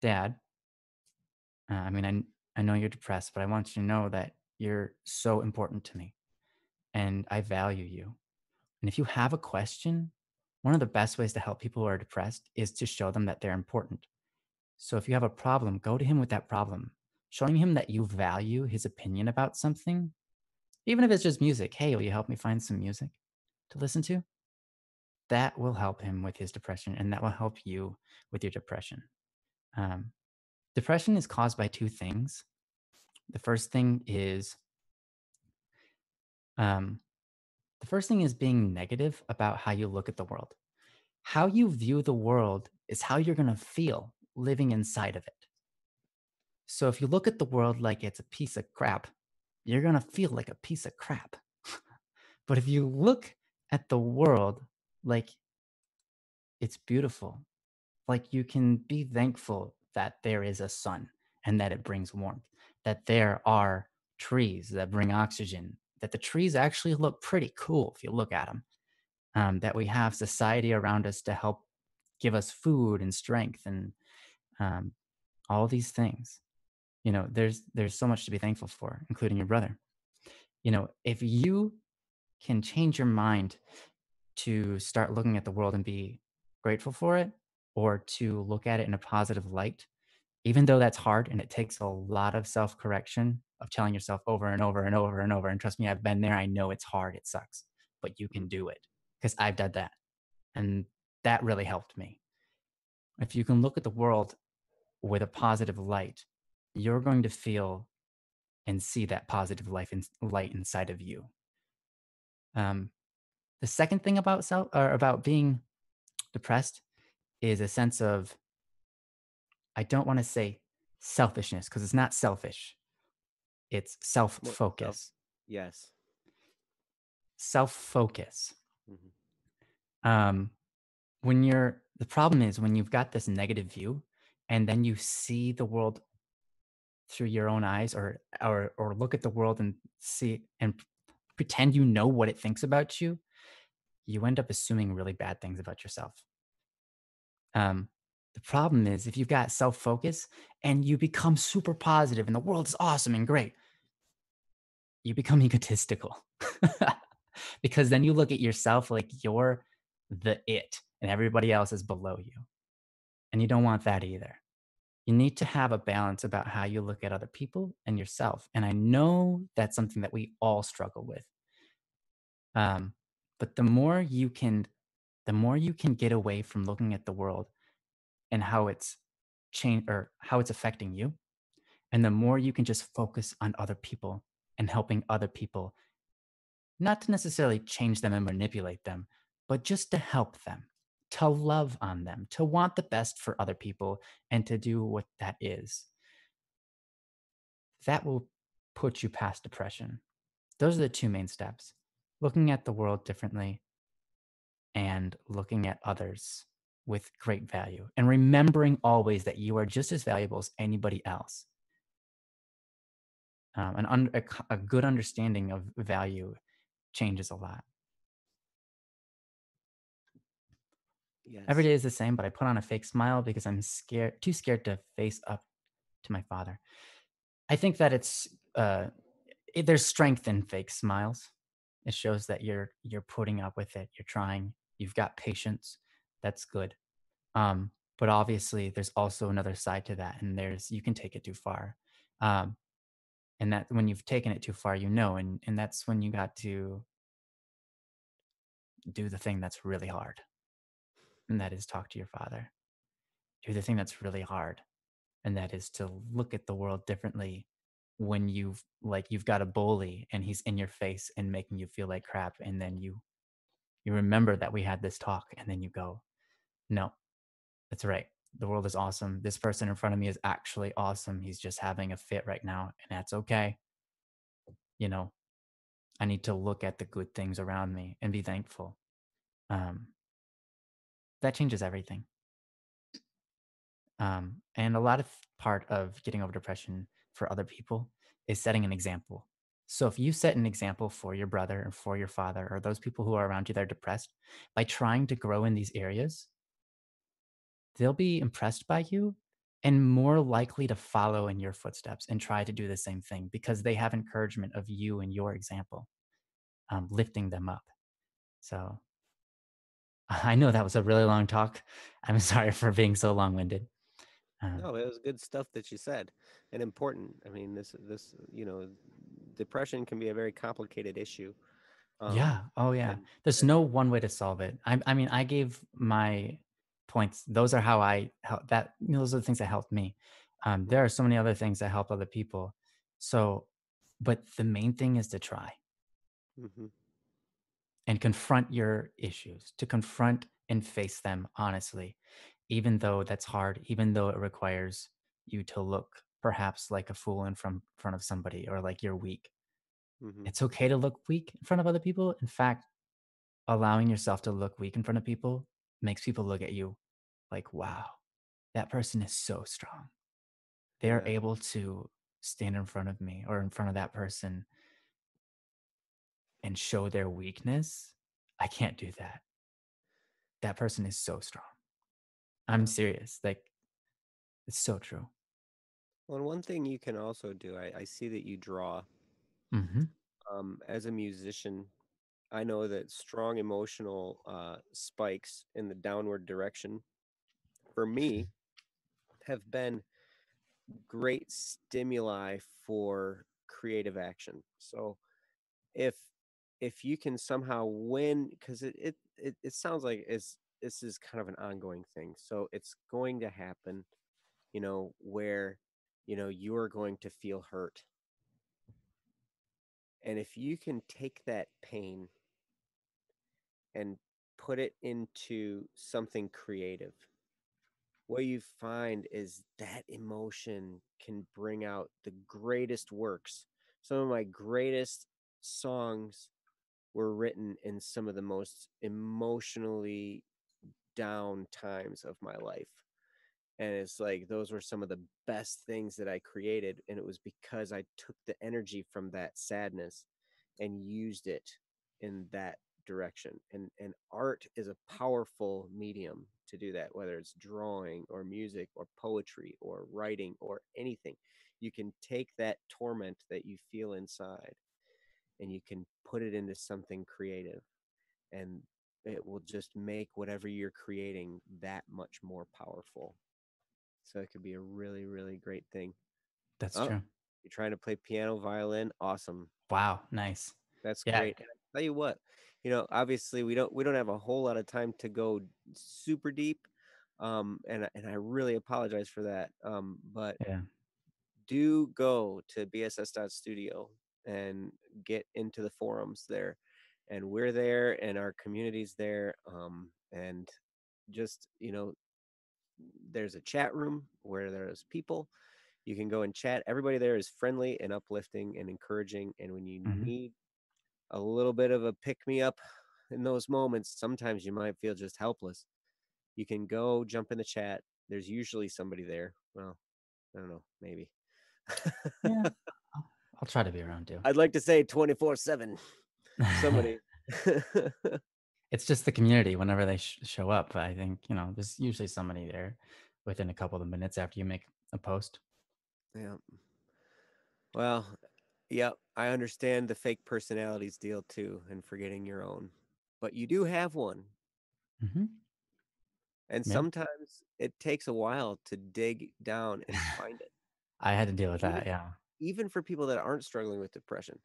Dad, I know you're depressed, but I want you to know that you're so important to me and I value you. And if you have a question, one of the best ways to help people who are depressed is to show them that they're important. So if you have a problem, go to him with that problem, showing him that you value his opinion about something, even if it's just music. Hey, will you help me find some music to listen to? That will help him with his depression, and that will help you with your depression. Um, Depression is caused by two things. The first thing is um, being negative about how you look at the world. How you view the world is how you're going to feel living inside of it. So if you look at the world like it's a piece of crap, you're going to feel like a piece of crap. But if you look at the world like it's beautiful, like you can be thankful that there is a sun and that it brings warmth, that there are trees that bring oxygen, that the trees actually look pretty cool if you look at them, that we have society around us to help give us food and strength and um, all these things. There's so much to be thankful for, including your brother. If you can change your mind to start looking at the world and be grateful for it, or to look at it in a positive light, even though that's hard and it takes a lot of self correction of telling yourself over and over and over and over. And trust me, I've been there. I know it's hard. It sucks, but you can Mhm. do it because I've done that. And that really helped me. If you can look at the world with a positive light, you're going to feel and see that positive light inside of you. Um, the second thing about about being depressed is a sense of, I don't want to say selfishness because it's not selfish. It's self More self. focus. Yes. Self focus. Mhm. Um, the problem is when you've got this negative view and then you see the world through your own eyes, or look at the world and see and pretend you know what it thinks about you, you end up assuming really bad things about yourself. Um, The problem is if you've got self focus and you become super positive and the world is awesome and great, you become egotistical. Because then you look at yourself like you're the it and everybody else is below you. And you don't want that either. You need to have a balance about how you look at other people and yourself. And I know that's something that we all struggle with. Um, but the more you can get away from looking at the world and how it's change or how it's affecting you, and the more you can just focus on other people and helping other people, not to necessarily change them and manipulate them, but just to help them, to love on them, to want the best for other people, and to do what that is. That will put you past depression. Those are the two main steps: looking at the world differently and looking at others with great value, and remembering always that you are just as valuable as anybody else. A good understanding of value changes a lot. Every Yes. day is the same, but I put on a fake smile because I'm too scared to face up to my father. I think that there's strength in fake smiles. It shows that you're putting up with it. You're trying. You've got patience. That's good. But obviously, there's also another side to that, and there's you can take it too far. Um, and that when you've taken it too far, and that's when you got to do the thing that's really hard, and that is talk to your father. Do the thing that's really hard, and that is to look at the world differently when you've got a bully and he's in your face and making you feel like crap, and then you remember that we had this talk, and then you go, no, that's right, the world is awesome, this person in front of me is actually awesome, he's just having a fit right now, and that's okay. you know I need to look at the good things around me and be thankful. um that changes everything. And a lot of part of getting over depression for other people is setting an example. So if you set an example for your brother or for your father or those people who are around you that are depressed, by trying to grow in these areas, they'll be impressed by you and more likely to follow in your footsteps and try to do the same thing because they have encouragement of you and your example, lifting them up. So I know that was a really long talk. I'm sorry for being so long winded. Um, No, it was good stuff that you said, and important. I mean, depression can be a very complicated issue. Um, Yeah. Oh, yeah. and There's and no one way to solve it. I mean, I gave my points. Those are how I help that, those are the things that helped me. There are so many other things that help other people. So, but the main thing is to try mm-hmm, and confront your issues, to confront and face them honestly, even though that's hard, even though it requires you to look perhaps like a fool in front of somebody or like you're weak. mm-hmm, It's okay to look weak in front of other people. In fact, allowing yourself to look weak in front of people makes people look at you like, wow, that person is so strong. They're yeah. able to stand in front of me or in front of that person and show their weakness. I can't do that. That person is so strong. I'm Yeah. serious. Like, it's so true. Well, and one thing you can also do, I see that you draw. Hmm. As a musician, I know that strong emotional spikes in the downward direction for me have been great stimuli for creative action. So if if you can somehow win, because it sounds like this is kind of an ongoing thing. So it's going to happen, where you are going to feel hurt. And if you can take that pain and put it into something creative, what you find is that emotion can bring out the greatest works. Some of my greatest songs were written in some of the most emotionally down times of my life. And it's like those were some of the best things that I created. And it was because I took the energy from that sadness and used it in that direction. And art is a powerful medium to do that, whether it's drawing or music or poetry or writing or anything. You can take that torment that you feel inside and you can put it into something creative, and it will just make whatever you're creating that much more powerful. So it could be a really, really great thing. That's Oh, true. you're trying to play piano, violin? Awesome. Wow, nice. That's Yeah, great. And I tell you what, obviously we don't have a whole lot of time to go super deep. And I really apologize for that. But yeah. do go to bss.studio and get into the forums there. And we're there and our community's there. And just, there's a chat room where there's people. You can go and chat. Everybody there is friendly and uplifting and encouraging. And when you Mhm. need a little bit of a pick me up in those moments, sometimes you might feel just helpless. You can go jump in the chat. There's usually somebody there. Well, I don't know, maybe. Yeah, I'll try to be around too. I'd like to say 24/7. Somebody. It's just the community whenever they show up. I think, there's usually somebody there within a couple of minutes after you make a post. Yeah. Well, yep, I understand the fake personalities deal too and forgetting your own. But you do have one. Mhm. And Yeah. sometimes it takes a while to dig down and find it. I had to deal with Even that, yeah. even for people that aren't struggling with depression,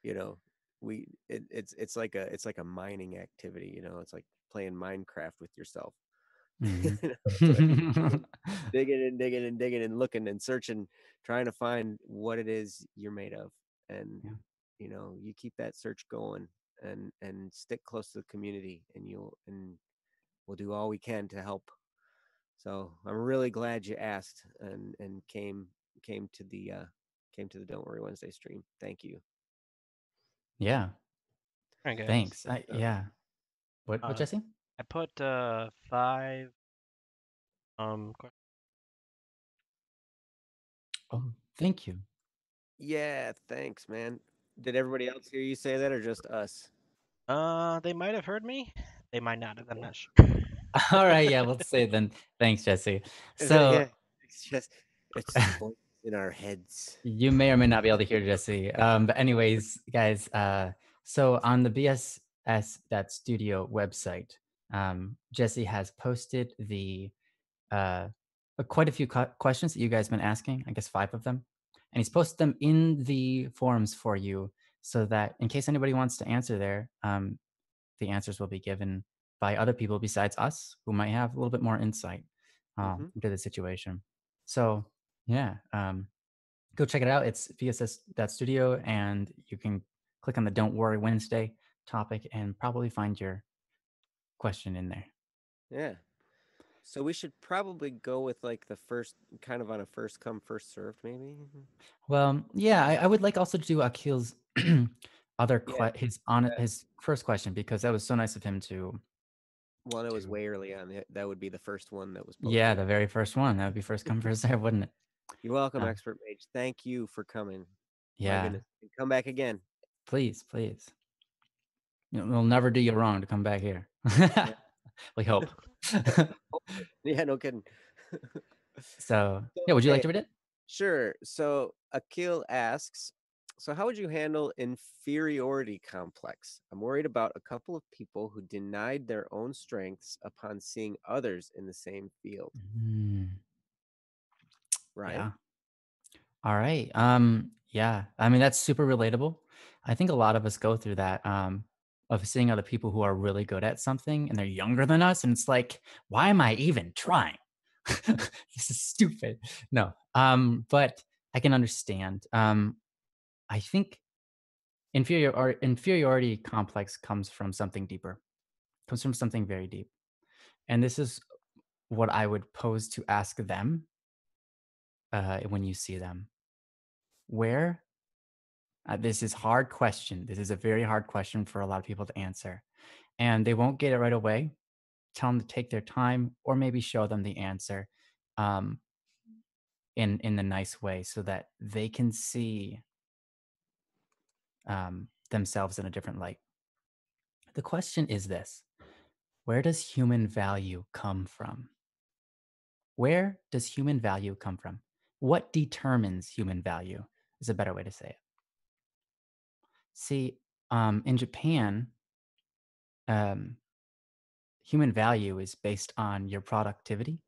you know, it's like a mining activity, it's like playing Minecraft with yourself. Mhm. It's like digging and digging and digging and looking and searching, trying to find what it is you're made of. And Yeah. you keep that search going and stick close to the community, and we'll do all we can to help. So I'm really glad you asked and came to the Don't Worry Wednesday stream. Thank you. Yeah, All right, guys. thanks. I Uh, yeah. What, Uh, Jesse? I put 5 Oh, thank you. yeah, thanks, man. Did everybody else hear you say that, or just us? they might have heard me. They might not have. I'm not sure. All right, yeah, we'll say then. Thanks, Jesse. So Yeah, it's the voice in our heads. you may or may not be able to hear Jesse. But anyways, guys, so on the BSS that studio website, Jesse has posted the quite a few questions that you guys been asking. I guess 5 of them, and he's posted them in the forums for you, so that in case anybody wants to answer there, the answers will be given by other people besides us who might have a little bit more insight Hmm. into the situation. So yeah, go check it out. It's vss.studio, and you can click on the Don't Worry Wednesday topic and probably find your question in there. Yeah. So we should probably go with like the first, kind of on a first come first served, maybe. Well, yeah, I would like also to do Akil's Yeah. his first question, because that was so nice of him Well, it was to way early on. That would be the first one that was yeah, posted. the very first one. That would be first come first serve, wouldn't it? You're welcome, Uh, Expert Mage. Thank you for coming. My yeah, goodness. And come back again. please, please. We'll never do you wrong to come back here. Yeah. We hope. Hopefully. Yeah, no kidding. So So, yeah, would you like okay, to read it? sure. So Akil asks, so how would you handle inferiority complex? I'm worried about a couple of people who denied their own strengths upon seeing others in the same field. Mm, Ryan? yeah. All right. Yeah. I mean, that's super relatable. I think a lot of us go through that of seeing other people who are really good at something and they're younger than us, and it's like, why am I even trying? This is stupid. No. But I can understand. I think inferiority complex comes from something deeper. Comes from something very deep. And this is what I would pose to ask them when you see them. Where this is hard question. This is a very hard question for a lot of people to answer, and they won't get it right away. Tell them to take their time, or maybe show them the answer um, in the nice way, so that they can see themselves in a different light. The question is this: Where does human value come from? Where does human value come from? What determines human value is a better way to say it. See, in Japan, um, human value is based on your productivity,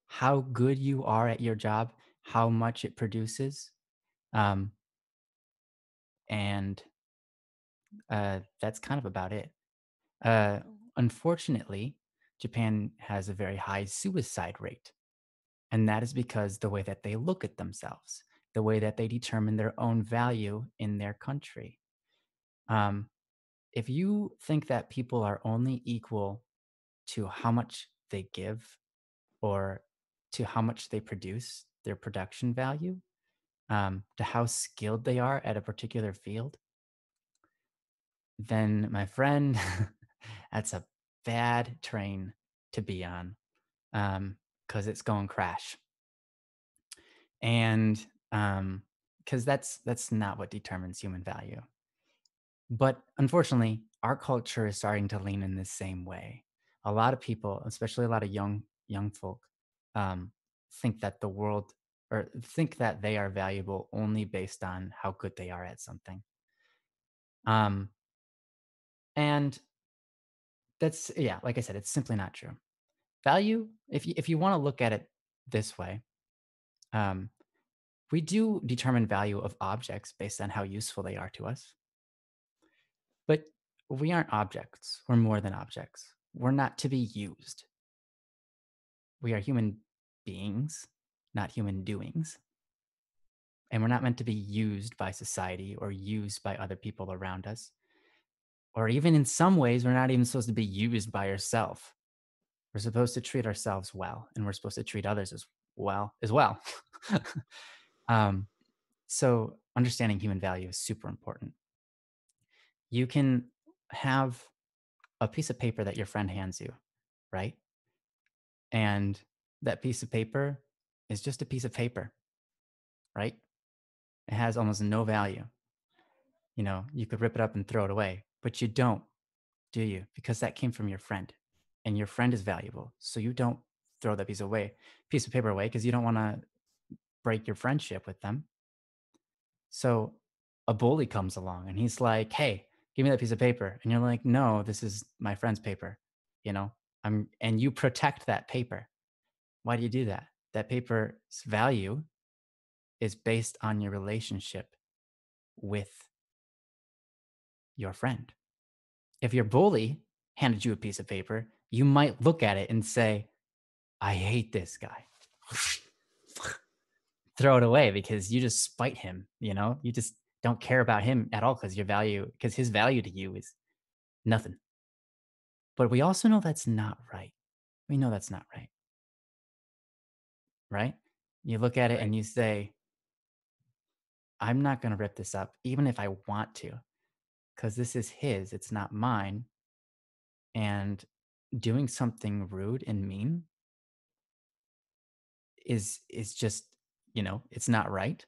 how good you are at your job, how much it produces, um, and that's kind of about it. Uh, Unfortunately, Japan has a very high suicide rate. And that is because the way that they look at themselves, the way that they determine their own value in their country. Um, if you think that people are only equal to how much they give or to how much they produce, their production value, to how skilled they are at a particular field, then my friend, that's a bad train to be on because it's going crash. And because that's not what determines human value. But unfortunately, our culture is starting to lean in this same way. A lot of people, especially a lot of young folk, um, think that the world or think that they are valuable only based on how good they are at something. Um, and that's yeah, like I said, it's simply not true. Value, if you want to look at it this way, um, we do determine value of objects based on how useful they are to us. But we aren't objects. We're more than objects. We're not to be used. We are human beings, not human doings. And we're not meant to be used by society or used by other people around us. Or even in some ways, we're not even supposed to be used by ourselves. We're supposed to treat ourselves well, and we're supposed to treat others as well. um, so understanding human value is super important. You can have a piece of paper that your friend hands you, right? And that piece of paper is just a piece of paper, right? It has almost no value. You know, you could rip it up and throw it away, but you don't, do you? Because that came from your friend and your friend is valuable. So you don't throw that piece of paper away because you don't want to break your friendship with them. So a bully comes along and he's like, "Hey, give me that piece of paper." And you're like, "No, this is my friend's paper." You know, and you protect that paper. Why do you do that? That paper's value is based on your relationship with your friend. If your bully handed you a piece of paper, you might look at it and say, "I hate this guy." Throw it away because you just spite him, you know? You just don't care about him at all because his value to you is nothing. But we also know that's not right. We know that's not right, right? You look at it Right. and you say, "I'm not going to rip this up even if I want to because this is his, it's not mine." And doing something rude and mean is just, it's not right.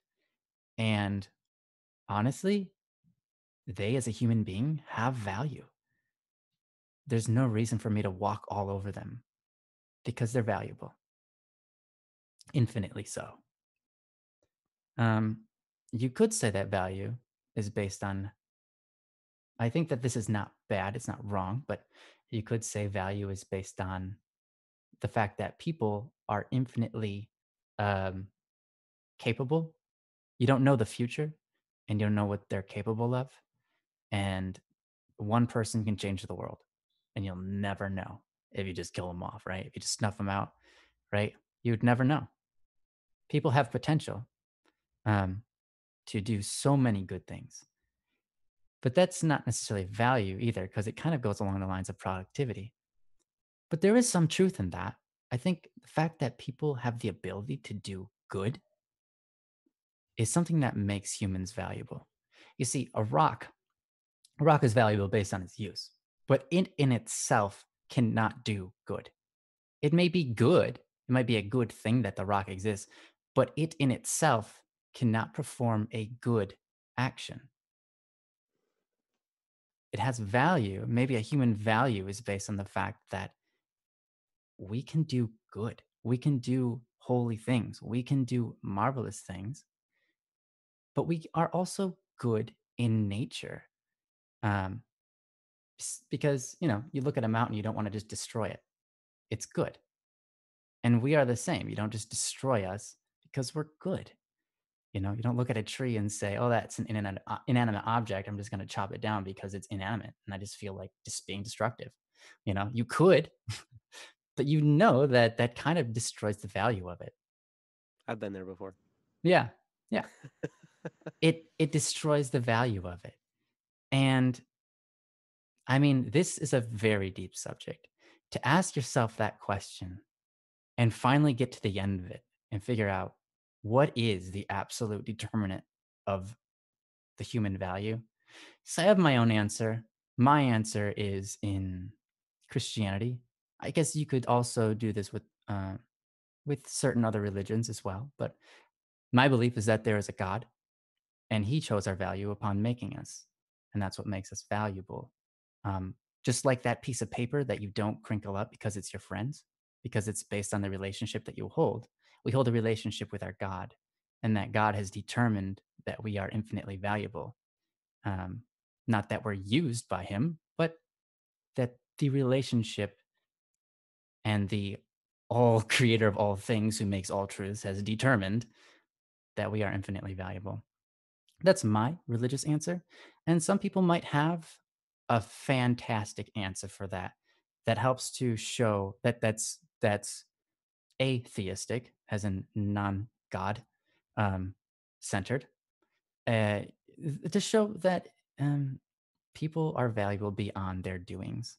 And honestly, they as a human being have value. There's no reason for me to walk all over them because they're valuable, infinitely so. Um, you could say that value is based on, I think that this is not bad, it's not wrong, but you could say value is based on the fact that people are infinitely um, capable. You don't know the future and you don't know what they're capable of. And one person can change the world and you'll never know if you just kill them off, right? If you just snuff them out, right? You'd never know. People have potential um, to do so many good things. But that's not necessarily value either, because it kind of goes along the lines of productivity. But there is some truth in that. I think the fact that people have the ability to do good is something that makes humans valuable. You see, a rock is valuable based on its use, but it in itself cannot do good. It may be good, it might be a good thing that the rock exists, but it in itself cannot perform a good action. it has value. Maybe a human value is based on the fact that we can do good. We can do holy things. We can do marvelous things, but we are also good in nature. Um, because, you look at a mountain, you don't want to just destroy it. It's good. And we are the same. You don't just destroy us because we're good. You don't look at a tree and say, "Oh, that's an inanimate object. I'm just going to chop it down because it's inanimate." And I just feel like just being destructive. You could, but that that kind of destroys the value of it. I've been there before. Yeah. Yeah. It destroys the value of it. And I mean, this is a very deep subject. To ask yourself that question and finally get to the end of it and figure out what is the absolute determinant of the human value. So I have my own answer. My answer is in Christianity. I guess you could also do this with certain other religions as well. But my belief is that there is a God, and He chose our value upon making us, and that's what makes us valuable. Um, just like that piece of paper that you don't crinkle up because it's your friends, because it's based on the relationship that you hold. We hold a relationship with our God, and that God has determined that we are infinitely valuable. Um, Not that we're used by Him, but that the relationship and the all creator of all things who makes all truths has determined that we are infinitely valuable. That's my religious answer. And some people might have a fantastic answer for that that helps to show that that's atheistic, as in non-God um, centered, uh, to show that um, people are valuable beyond their doings.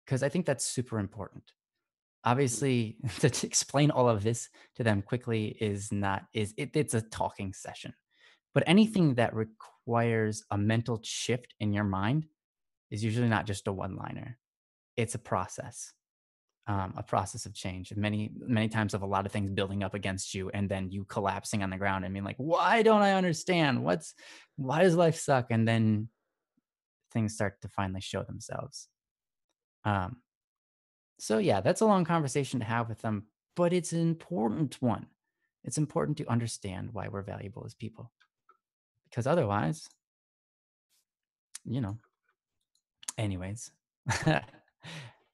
Because I think that's super important. Mm. Obviously, to explain all of this to them quickly is not is it, it's a talking session. But anything that requires a mental shift in your mind is usually not just a one-liner. It's a process of change. Many times of a lot of things building up against you, and then you collapsing on the ground and being like, "Why don't I understand? Why does life suck?" And then things start to finally show themselves. Um, so yeah, that's a long conversation to have with them, but it's an important one. It's important to understand why we're valuable as people, because otherwise, you know, anyways,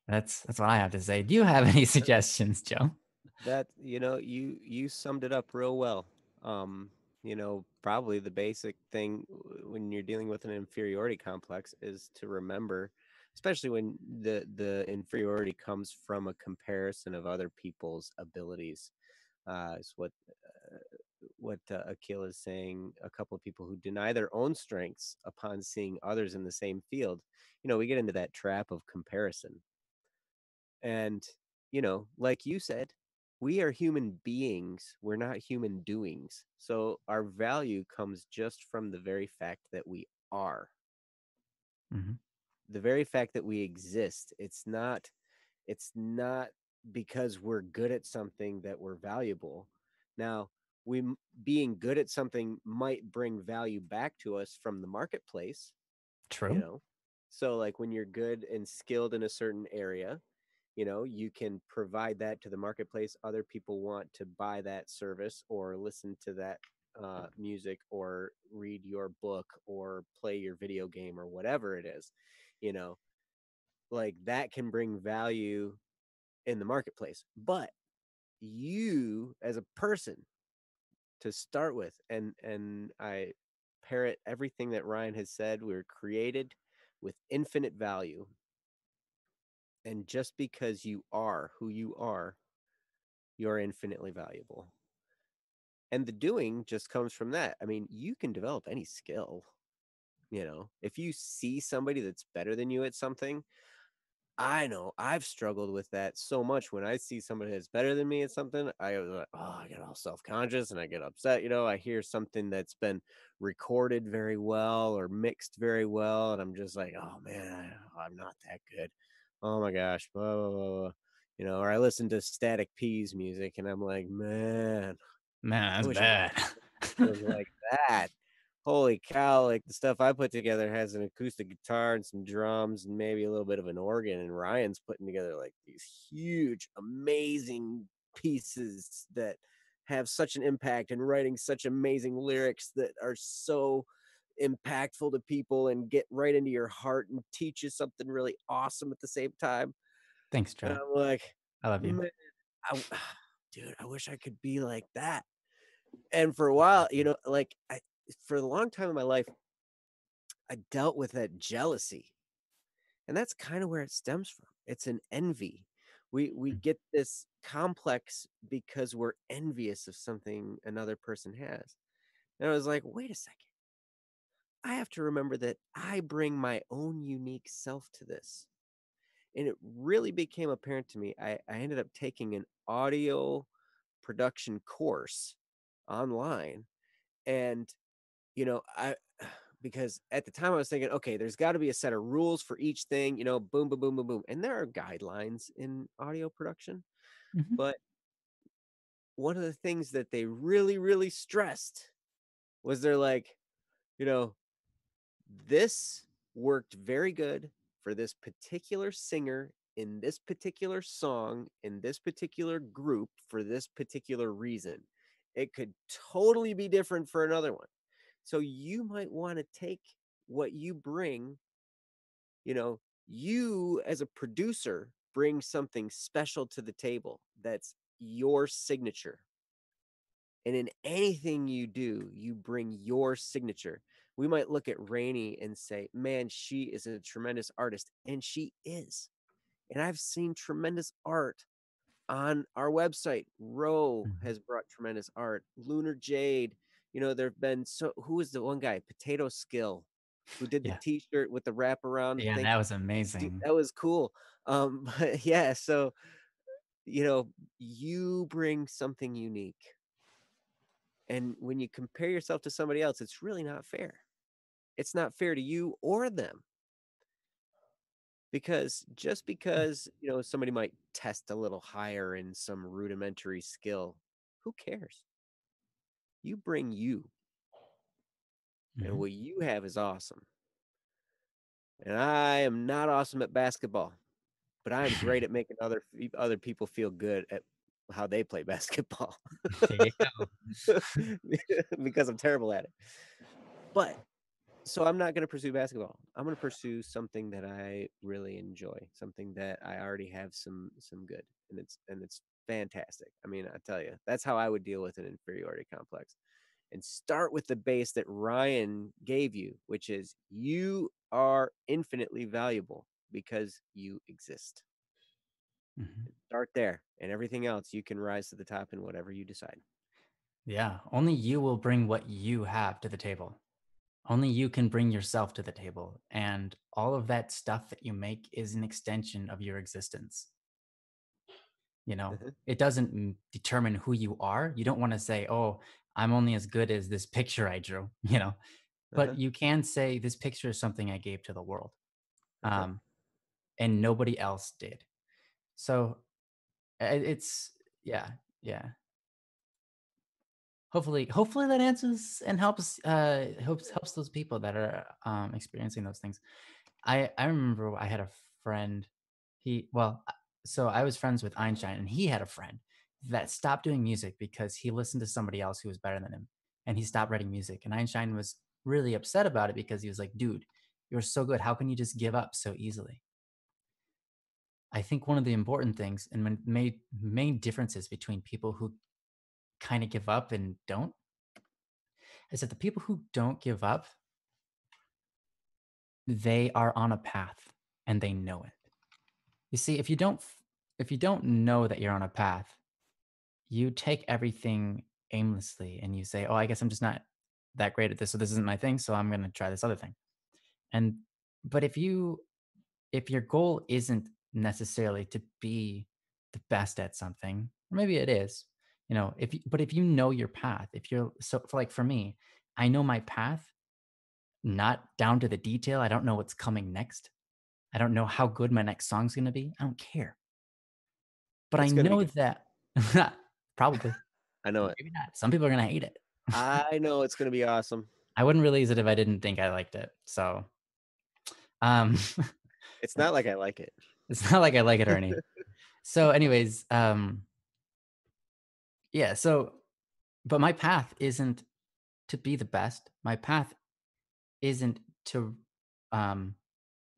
that's what I have to say. Do you have any suggestions, Joe? That you summed it up real well. Um, Probably the basic thing when you're dealing with an inferiority complex is to remember, especially when the inferiority comes from a comparison of other people's abilities. Is what Akil is saying. A couple of people who deny their own strengths upon seeing others in the same field. We get into that trap of comparison. And, like you said, we are human beings. We're not human doings. So our value comes just from the very fact that we are, Hmm. the very fact that we exist. It's not because we're good at something that we're valuable. Now, being good at something might bring value back to us from the marketplace, you True. know. So like when you're good and skilled in a certain area, you can provide that to the marketplace. Other people want to buy that service or listen to that music or read your book or play your video game or whatever it is, you know like that can bring value in the marketplace. But you as a person, to start with, and I parrot everything that Ryan has said, we're created with infinite value. And just because you are who you are, you're infinitely valuable. And the doing just comes from that. I mean, you can develop any skill. If you see somebody that's better than you at something, I know I've struggled with that so much. When I see somebody that's better than me at something, I go like, oh, I get all self conscious and I get upset. I hear something that's been recorded very well or mixed very well, and I'm just like, oh man, I'm not that good. Oh my gosh, blah blah blah. Blah. Or I listen to Static P's music, and I'm like, man, Man, I that's wish I could bad. was like that. holy cow, like the stuff I put together has an acoustic guitar and some drums and maybe a little bit of an organ. And Ryan's putting together like these huge, amazing pieces that have such an impact and writing such amazing lyrics that are so impactful to people and get right into your heart and teach you something really awesome at the same time. Thanks, And John. I'm like, I love you. man, I, dude, I wish I could be like that. And for a while, like for a long time in my life, I dealt with that jealousy. And that's kind of where it stems from. It's an envy. We Mm. get this complex because we're envious of something another person has. And I was like, wait a second. I have to remember that I bring my own unique self to this. And it really became apparent to me. I ended up taking an audio production course online. And, I because at the time I was thinking, okay, there's got to be a set of rules for each thing, boom, boom, boom, boom, boom. And there are guidelines in audio production. Mhm. But one of the things that they really, really stressed was they're like, you know, this worked very good for this particular singer in this particular song in this particular group for this particular reason. It could totally be different for another one. So you might want to take what you bring, you know, you as a producer bring something special to the table that's your signature. And in anything you do, you bring your signature. We might look at Rainey and say, man, she is a tremendous artist. And she is. And I've seen tremendous art on our website. Roe Mhm. has brought tremendous art. Lunar Jade, there have been who was the one guy, Potato Skill, who did the Yeah. t-shirt with the wraparound Yeah, thing. that was Dude, amazing. that was cool. But yeah, so you know, you bring something unique. And when you compare yourself to somebody else, it's really not fair. It's not fair to you or them because just because, somebody might test a little higher in some rudimentary skill, who cares? You bring you, and Mhm. what you have is awesome. And I am not awesome at basketball, but I am great at making other people feel good at how they play basketball There you go. because I'm terrible at it. But so I'm not going to pursue basketball. I'm going to pursue something that I really enjoy, something that I already have some good, and it's fantastic. I mean, I tell you, that's how I would deal with an inferiority complex. And start with the base that Ryan gave you, which is you are infinitely valuable because you exist. Mhm. Start there, and everything else you can rise to the top in whatever you decide. Yeah, only you will bring what you have to the table. Only you can bring yourself to the table, and all of that stuff that you make is an extension of your existence. Uh-huh, It doesn't determine who you are. You don't want to say, "Oh, I'm only as good as this picture I drew," uh-huh, but you can say this picture is something I gave to the world, uh-huh. um, and nobody else did. So it's yeah, yeah. Hopefully that answers and helps those people that are experiencing those things. I remember I had a friend. He well, so I was friends with Einstein, and he had a friend that stopped doing music because he listened to somebody else who was better than him, and he stopped writing music. And Einstein was really upset about it because he was like, "Dude, you're so good. How can you just give up so easily?" I think one of the important things and main differences between people who kind of give up and don't is that the people who don't give up, they are on a path and they know it. You see, if you don't know that you're on a path, you take everything aimlessly and you say, "Oh, I guess I'm just not that great at this, so this isn't my thing, so I'm going to try this other thing." And but if your goal isn't necessarily to be the best at something, or maybe it is, if you know your path, if you're so for like for me, I know my path, not down to the detail. I don't know what's coming next. I don't know how good my next song's gonna be. I don't care. But I It's gonna be know good. that probably, I know it. maybe not. Some people are gonna hate it. I know it's gonna be awesome. I wouldn't release it if I didn't think I liked it. So, um, It's not like I like it. it's not like I like it or anything. So, anyways, yeah. So, but my path isn't to be the best. My path isn't to um,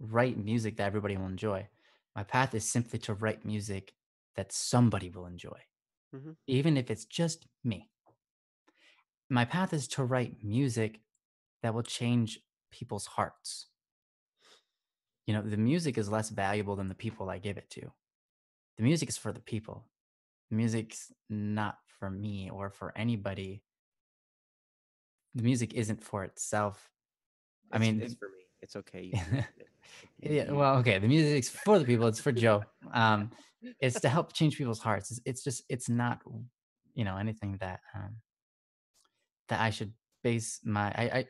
write music that everybody will enjoy. My path is simply to write music that somebody will enjoy, Hmm. even if it's just me. My path is to write music that will change people's hearts. The music is less valuable than the people I give it to. The music is for the people. The music's not for me or for anybody. The music isn't for itself. I It's mean, for me. It's okay. You can mention it. yeah, You well, okay, the music's for the people. It's for Joe. Um, it's to help change people's hearts. It's just it's not, anything that I should base I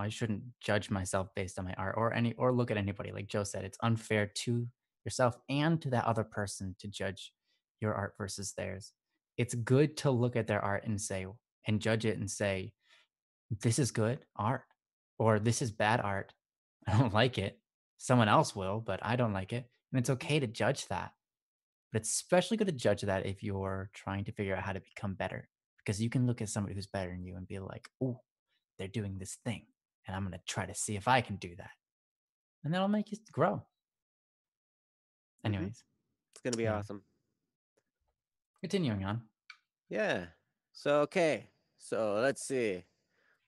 shouldn't judge myself based on my art or look at anybody. Like Joe said, it's unfair to yourself and to that other person to judge your art versus theirs. It's good to look at their art and judge it and say, this is good art or this is bad art. I don't like it. Someone else will, but I don't like it. And it's Mhm, okay to judge that. But it's especially good to judge that if you're trying to figure out how to become better. Because you can look at somebody who's better than you and be like, oh, they're doing this thing. And I'm going to try to see if I can do that. And that'll make you grow. mhm. Anyways, It's gonna be yeah. awesome. Continuing on. Yeah. So okay. So let's see.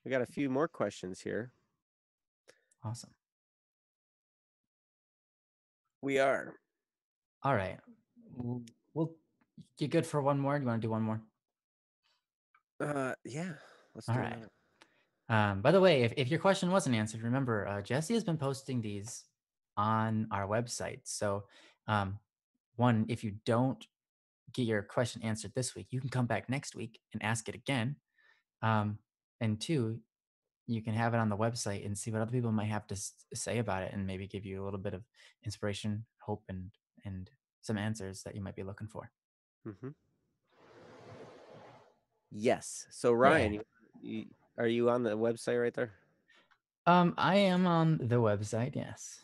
We got a few more questions here. Awesome. We are. All right. Well, you good for one more? Do you want to do one more? Yeah. Let's All do right. another. By the way, if your question wasn't answered, remember Jesse has been posting these on our website. So, um, one, if you don't get your question answered this week, you can come back next week and ask it again. Um, and two, you can have it on the website and see what other people might have to say about it, and maybe give you a little bit of inspiration, hope, and some answers that you might be looking for. Mm-hmm. Yes. So Yeah. Ryan, are you on the website right there? I am on the website. Yes.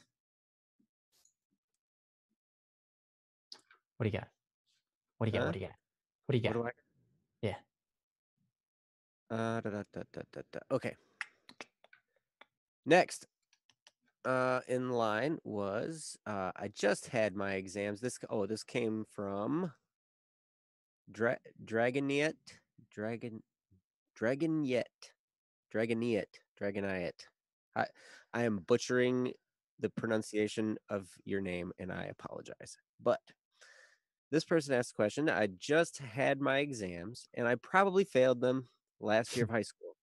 What do you got? What do you got? Huh? What do you got? What do you What got? do I? Yeah. Okay. Next, in line was I just had my exams. This came from Dragoniet, Dragon Dragoniet, Dragoniet, Dragoniet. I I am butchering the pronunciation of your name, and I apologize. But this person asked the question. I just had my exams, and I probably failed them last year of high school.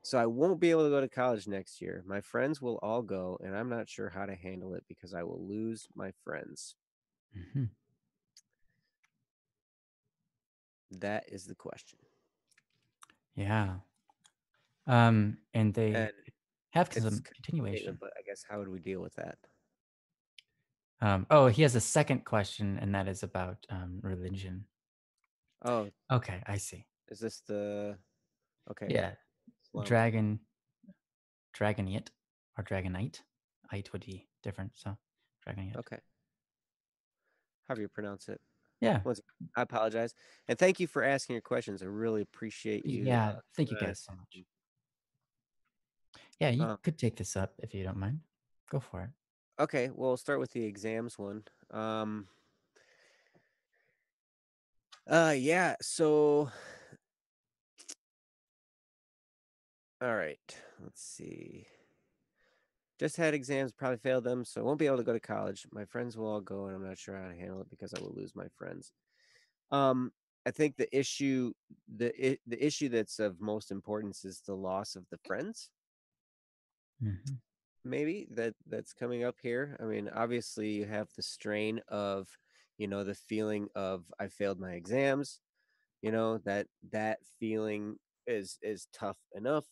So I won't be able to go to college next year. My friends will all go, and I'm not sure how to handle it because I will lose my friends. Hmm. That is the question. Yeah. And they And have it's some kind of a statement, continuation. but I guess how would we deal with that? Oh, he has a second question, and that is about religion. Oh, Okay, I see. is this the okay? Yeah, Islam. dragon, dragonite, or dragonite. It would be different. So, dragonite. Okay. However you pronounce it. Yeah, Once I apologize. And thank you for asking your questions. I really appreciate you yeah. Thank you coming on guys so much. Yeah, you could take this up if you don't mind. Go for it. Okay, well, we'll start with the exams one. Yeah, so all right, let's see. Just had exams, probably failed them, so I won't be able to go to college. My friends will all go, and I'm not sure how to handle it because I will lose my friends. Um, I think the issue that's of most importance is the loss of the friends. Hmm. Maybe that's coming up here. I mean, obviously you have the strain of, the feeling of I failed my exams. That feeling is tough enough.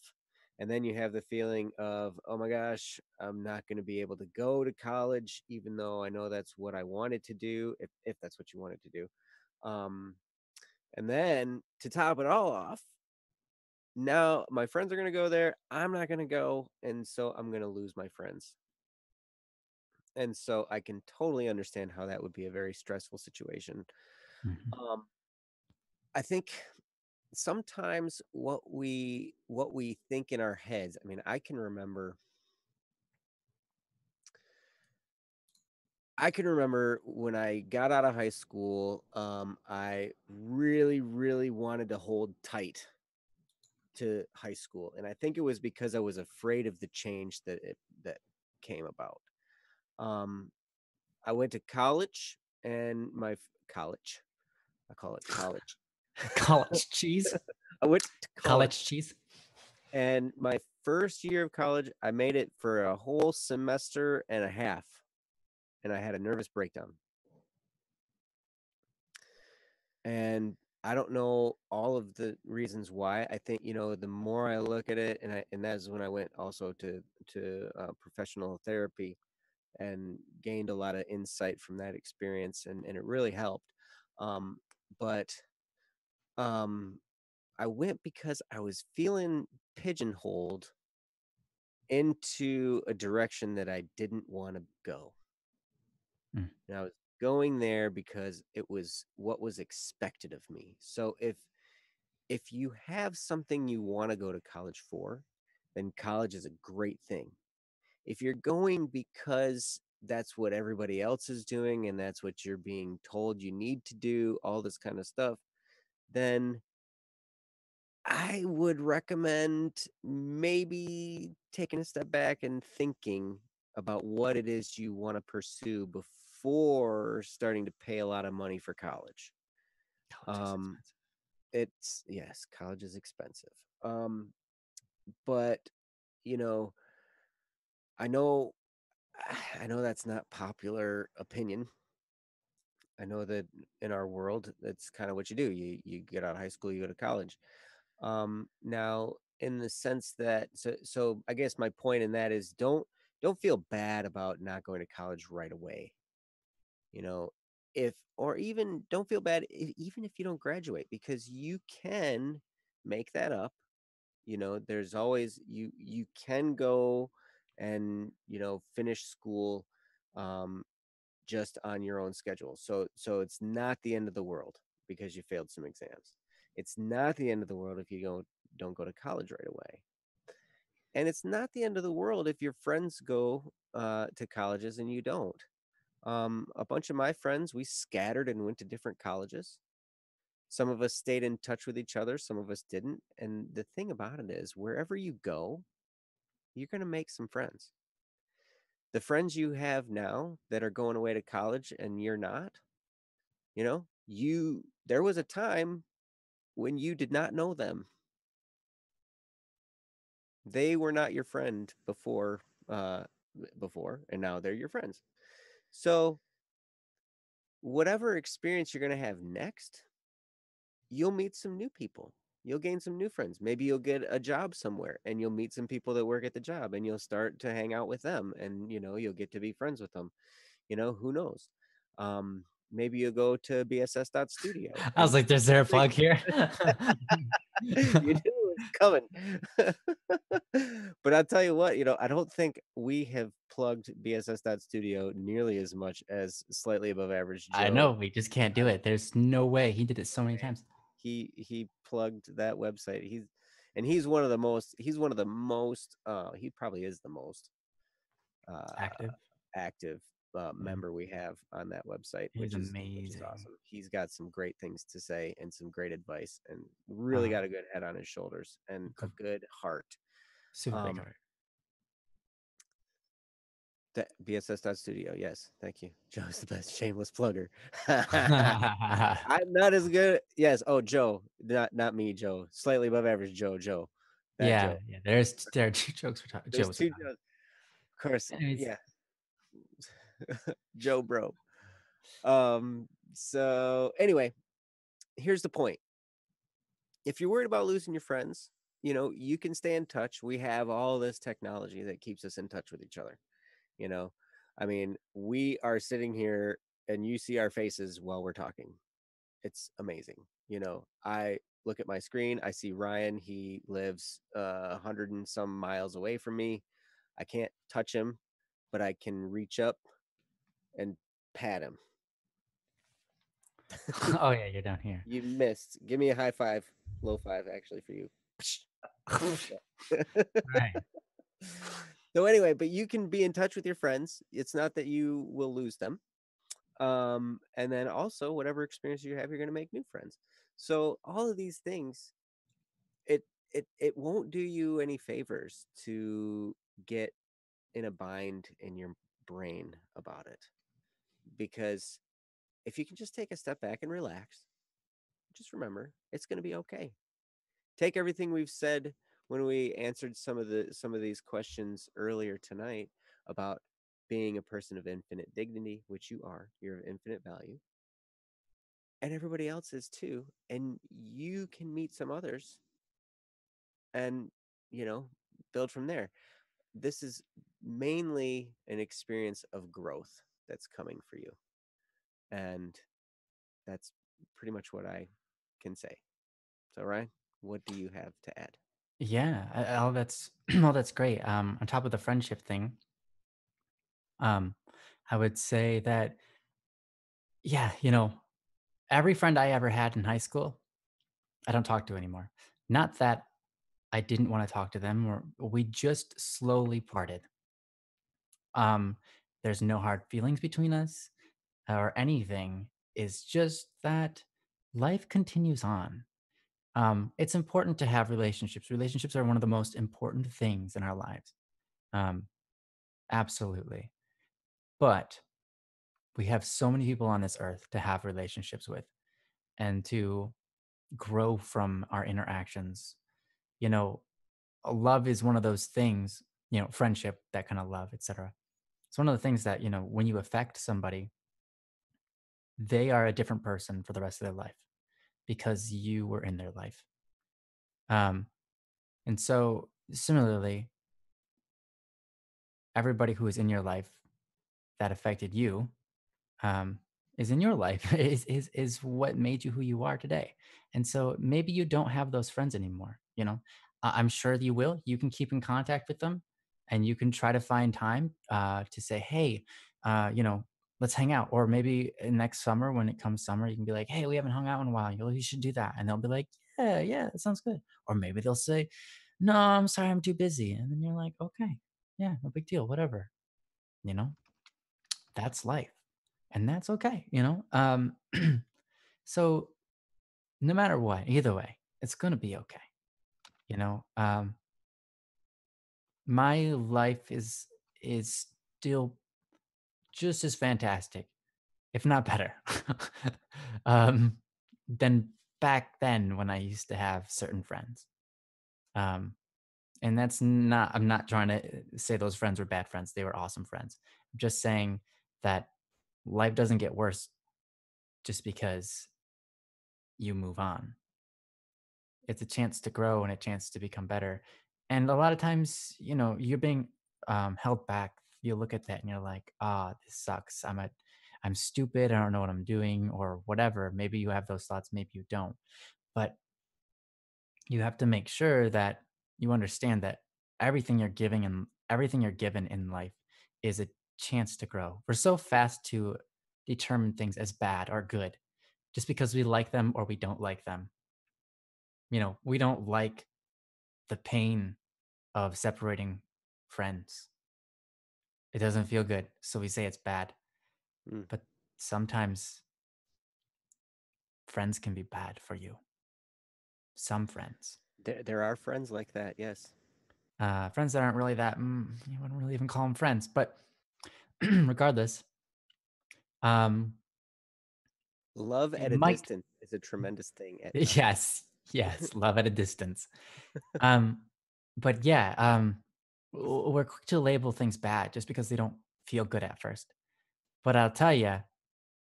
And then you have the feeling of, oh my gosh, I'm not going to be able to go to college, even though I know that's what I wanted to do, if that's what you wanted to do. um and then to top it all off, now my friends are going to go there. I'm not going to go. And so I'm going to lose my friends. And so I can totally understand how that would be a very stressful situation. Mhm. Um, I think sometimes what we think in our heads. I mean, I can remember when I got out of high school, I really, really wanted to hold tight to high school, and I think it was because I was afraid of the change that came about. Um, I went to college, and college, I call it college. College cheese. I went to college, College cheese. and my first year of college, I made it for a whole semester and a half, and I had a nervous breakdown. And I don't know all of the reasons why. I think, the more I look at it, and that's when I went also to professional therapy and gained a lot of insight from that experience, and it really helped. Um, but um, I went because I was feeling pigeonholed into a direction that I didn't want to go. Mm, And I was going there because it was what was expected of me. So if you have something you want to go to college for, then college is a great thing. If you're going because that's what everybody else is doing and that's what you're being told you need to do, all this kind of stuff, then I would recommend maybe taking a step back and thinking about what it is you want to pursue before starting to pay a lot of money for college. college is Um, expensive. it's yes, college is expensive. But you know, I know I know that's not popular opinion. I know that in our world, that's kind of what you do. You get out of high school, you go to college. Now, in the sense that, so I guess my point in that is don't feel bad about not going to college right away. You know, if or even don't feel bad even if you don't graduate because you can make that up. There's always you can go and finish school um just on your own schedule. So it's not the end of the world because you failed some exams. It's not the end of the world if you don't go to college right away. And it's not the end of the world if your friends go to colleges and you don't. A bunch of my friends, we scattered and went to different colleges. Some of us stayed in touch with each other, some of us didn't. And the thing about it is, wherever you go, you're going to make some friends. The friends you have now that are going away to college and you're not, there was a time when you did not know them. They were not your friend before, and now they're your friends. So whatever experience you're going to have next, you'll meet some new people. You'll gain some new friends. Maybe you'll get a job somewhere and you'll meet some people that work at the job and you'll start to hang out with them and you'll get to be friends with them. Who knows? Maybe you'll go to bss.studio I was and like, "There's there a like, plug here?" you knew it was coming. But I'll tell you what, I don't think we have plugged bss.studio nearly as much as Slightly Above Average I Joe. know we just can't do it. There's no way. He did it so many Man, times. he plugged that website. He's one of the most he probably is the most uh Active. active Yeah. member we have on that website, He's which is amazing. awesome. He's got some great things to say and some great advice, and really Uh, got a good head on his shoulders and a g- good heart. super great Um, card. that bss.studio, yes, thank you. Joe's the best shameless plugger. I'm not as good. Yes, oh Joe, not me, Joe. Slightly Above Average Joe. That Yeah, Joe. yeah. There are two jokes we're talking. There's Jokes we're two talking. Joes. Of course, Anyways, yeah. Joe bro. So anyway, here's the point. If you're worried about losing your friends, you can stay in touch. We have all this technology that keeps us in touch with each other. You know, I mean, we are sitting here and you see our faces while we're talking. It's amazing. I look at my screen. I see Ryan. He lives 100 and some miles away from me. I can't touch him, but I can reach up and pat him. Oh yeah, you're down here. You missed. Give me a high five, low five, actually, for you. Yeah. Right. So anyway, but you can be in touch with your friends. It's not that you will lose them. And then also whatever experience you have, you're going to make new friends. So all of these things, it it won't do you any favors to get in a bind in your brain about it, because if you can just take a step back and relax, just remember it's going to be okay. Take everything we've said when we answered some of these questions earlier tonight about being a person of infinite dignity, which you are. You're of infinite value, and everybody else is too. And you can meet some others and, you know, build from there. This is mainly an experience of growth that's coming for you. And that's pretty much what I can say. So, Ryan, what do you have to add? Yeah, all that's all that's great. On top of the friendship thing, um, I would say that yeah, every friend I ever had in high school, I don't talk to anymore. Not that I didn't want to talk to them, or we just slowly parted. Um, there's no hard feelings between us or anything. It's just that life continues on. It's important to have relationships. Relationships are one of the most important things in our lives. Um, absolutely. But we have so many people on this earth to have relationships with and to grow from our interactions. You know, love is one of those things, friendship, that kind of love, etc. It's one of the things that, when you affect somebody, they are a different person for the rest of their life because you were in their life. Um, and so, similarly, everybody who is in your life that affected you um, is in your life is what made you who you are today. And so maybe you don't have those friends anymore. I'm sure you will. You can keep in contact with them, and you can try to find time to say, hey, let's hang out. Or maybe next summer, when it comes summer, you can be like, hey, we haven't hung out in a while. You should do that, and they'll be like, yeah, yeah, that sounds good. Or maybe they'll say, no, I'm sorry, I'm too busy, and then you're like, okay, yeah, no big deal, whatever. You know, that's life, and that's okay. So no matter what, either way, it's going to be okay. you know um my life is still just as fantastic, if not better, um than back then when I used to have certain friends. um and I'm not trying to say those friends were bad friends. They were awesome friends. I'm just saying that life doesn't get worse just because you move on. It's a chance to grow and a chance to become better. And a lot of times, you're being held back. You look at that and you're like, ah, this sucks. I'm stupid. I don't know what I'm doing or whatever. Maybe you have those thoughts, maybe you don't. But you have to make sure that you understand that everything you're given in life is a chance to grow. We're so fast to determine things as bad or good just because we like them or we don't like them. We don't like the pain of separating friends. It doesn't feel good, so we say it's bad. Mm. But sometimes friends can be bad for you. Some friends, There are friends like that, yes. friends that aren't really that. You wouldn't really even call them friends, but regardless, um, Love it at a might. distance is a tremendous thing at times. Yes, yes, love at a distance. Um, but yeah, we're quick to label things bad just because they don't feel good at first. But I'll tell you,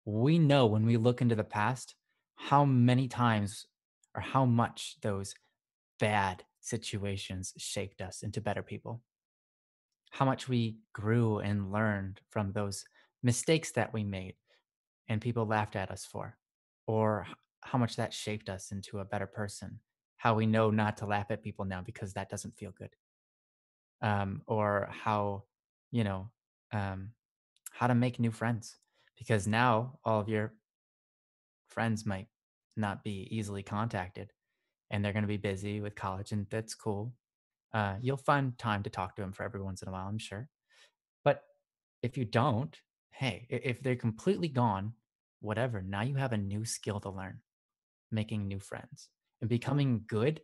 we know when we look into the past how many times or how much those bad situations shaped us into better people, how much we grew and learned from those mistakes that we made and people laughed at us for, or how much that shaped us into a better person. How we know not to laugh at people now because that doesn't feel good. Or how, you know, um, how to make new friends because now all of your friends might not be easily contacted and they're going to be busy with college, and that's cool. You'll find time to talk to them for every once in a while, I'm sure. But if you don't, hey, if they're completely gone, whatever, now you have a new skill to learn, making new friends and becoming good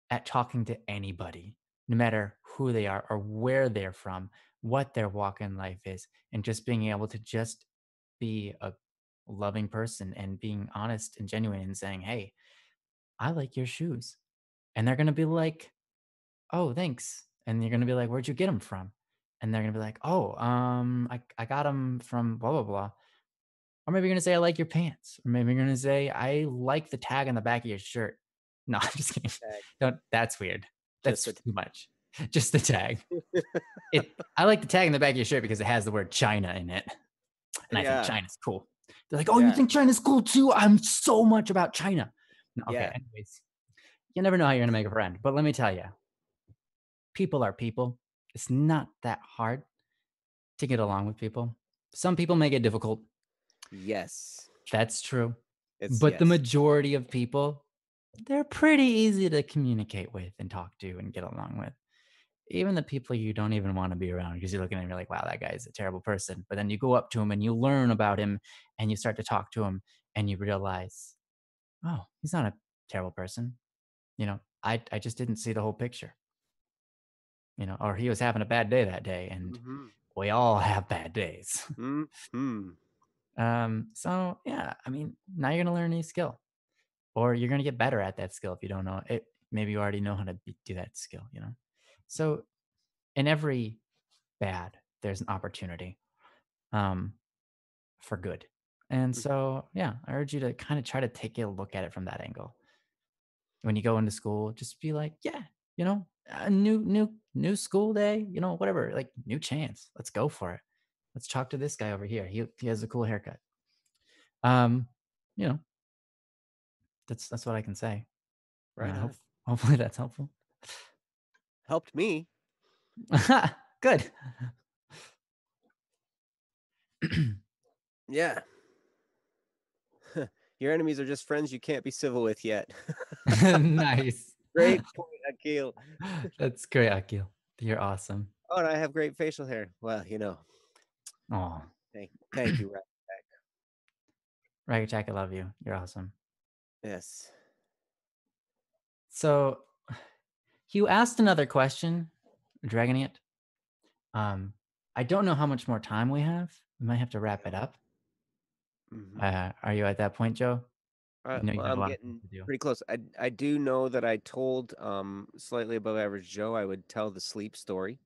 at talking to anybody, no matter who they are or where they're from, what their walk in life is, and just being able to just be a loving person and being honest and genuine and saying, hey, I like your shoes. And they're going to be like, oh, thanks. And you're going to be like, where'd you get them from? And they're going to be like, oh, I got them from blah, blah, blah. Or maybe you're gonna say, "I like your pants." Or maybe you're gonna say, "I like the tag on the back of your shirt." No, I'm just kidding. Tag. Don't that's weird. Just That's the too much. Just the tag. I like the tag in the back of your shirt because it has the word China in it, and I think yeah, China's cool. They're like, "Oh, you yeah, think China's cool too? I'm so much about China." No, okay, yeah. anyways, you never know how you're gonna make a friend, but let me tell you, people are people. It's not that hard to get along with people. Some people make it difficult. Yes, That's true. it's But the yes. majority of people, they're pretty easy to communicate with and talk to and get along with. Even the people you don't even want to be around because you're looking at him, you're like, wow, that guy's a terrible person. But then you go up to him and you learn about him and you start to talk to him and you realize, oh, he's not a terrible person. I just didn't see the whole picture, or he was having a bad day that day. And Mm-hmm. we all have bad days. Mm-hmm. So yeah, I mean, now you're going to learn a new skill. Or you're going to get better at that skill if you don't know it. Maybe you already know how to do that skill. So in every bad, there's an opportunity um, for good. And so, yeah, I urge you to kind of try to take a look at it from that angle. When you go into school, just be like, yeah, a new school day, whatever, like new chance. Let's go for it. Let's talk to this guy over here. He has a cool haircut. Um, you know, that's what I can say. Right on. Hopefully that's helpful. Helped me. Good. Yeah. Your enemies are just friends you can't be civil with yet. Nice. Great point, Akil. That's great, Akil. You're awesome. Oh, and I have great facial hair. Well, Oh, thank you, Rat. Ragged Jack, I love you. You're awesome. Yes. So you asked another question, Dragon it. I don't know how much more time we have. We might have to wrap it up. Mm-hmm. Are you at that point, Joe? I know you Well, have a I'm lot of things getting to do. pretty close. I do know that I told slightly above average Joe I would tell the sleep story.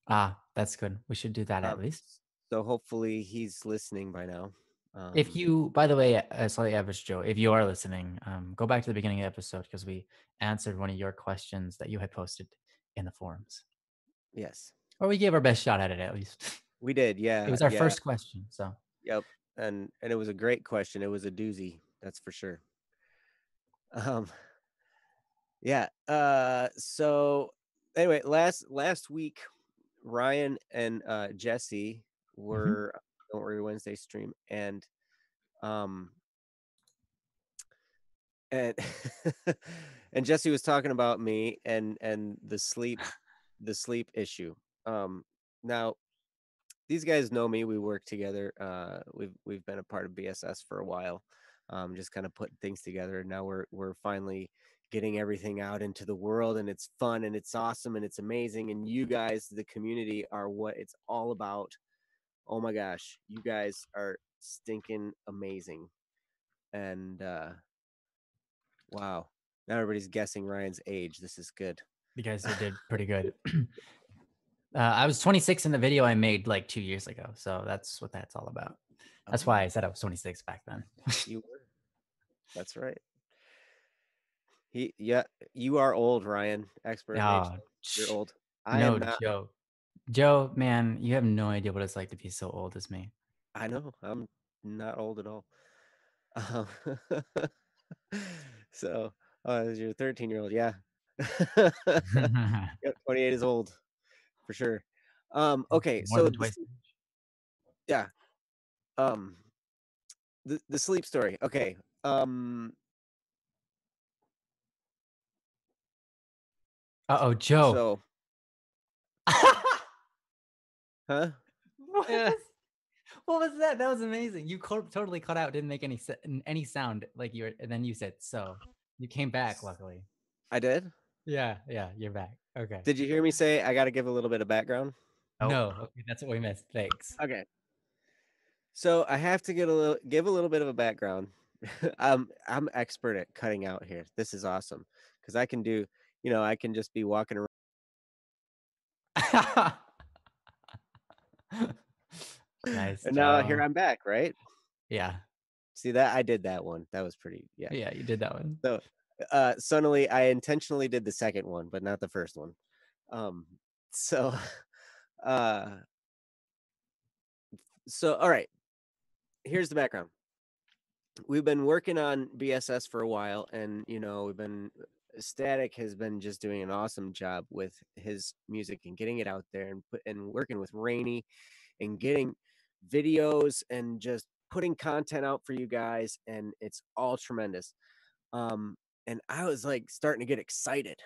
That's good. We should do that at Um, least. so hopefully he's listening by now. If you, by the way, slightly average Joe, if you are listening, go back to the beginning of the episode because we answered one of your questions that you had posted in the forums, Yes, or we gave our best shot at it at least. we did. It Yeah, was our yeah, first question, so yep. And it was a great question. It was a doozy, that's for sure. Um, yeah. So anyway, last week, Ryan and Jesse mhm. were Don't Worry Wednesday stream, um and and Jesse was talking about me and the sleep issue. Now these guys know me. We work together. We've been a part of BSS for a while. Just kind of putting things together. Now we're finally getting everything out into the world, and it's fun and it's awesome and it's amazing. And you guys, the community, are what it's all about. Oh my gosh, you guys are stinking amazing. And wow, now everybody's guessing Ryan's age. This is good. You guys did pretty good. I was 26 in the video I made like 2 years ago, so that's what that's all about. That's Oh, why I said I was 26 back then. you were. That's right. Yeah, you are old, Ryan. Expert age. Oh, You're old. I am no not. joke. Joe, man, you have no idea what it's like to be so old as me. I know. I'm not old at all. Um, so, your 13-year-old, yeah. Yep, 28 is old for sure. Okay, More so than twice. yeah, um, the sleep story. Okay, Uh-oh, Joe. so, huh? What Eh, was what was that? That was amazing. You totally cut out, didn't make any sound like you were, and then you said so. You came back, luckily. I did. Yeah, yeah, you're back. Okay. Did you hear me say I got to give a little bit of background? nope. No, okay, that's what we missed. Thanks. Okay. So I have to give a little bit of a background. I'm expert at cutting out here. This is awesome because I can do, I can just be walking around. Nice, And now here Joe. I'm back, right? Yeah. See that I did that one. That was pretty, yeah. Yeah, you did that one. So, suddenly I intentionally did the second one, but not the first one. Um, so, uh, all right. Here's the background. We've been working on BSS for a while, and we've been Static has been just doing an awesome job with his music and getting it out there and working with Rainy and getting videos and just putting content out for you guys, and it's all tremendous. And I was like starting to get excited.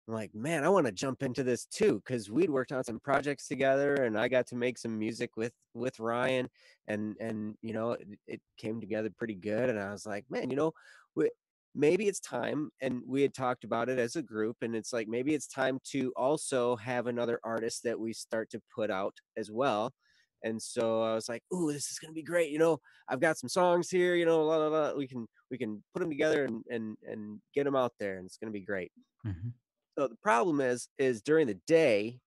I'm like, man, I want to jump into this too, because we'd worked on some projects together, and I got to make some music with Ryan, and it came together pretty good. And I was like, man, maybe it's time. And we had talked about it as a group, and it's like maybe it's time to also have another artist that we start to put out as well. And so I was like, "Ooh, this is gonna be great." I've got some songs here. La, la, la. We can put them together and get them out there, and it's gonna be great. Mhm. So the problem is during the day,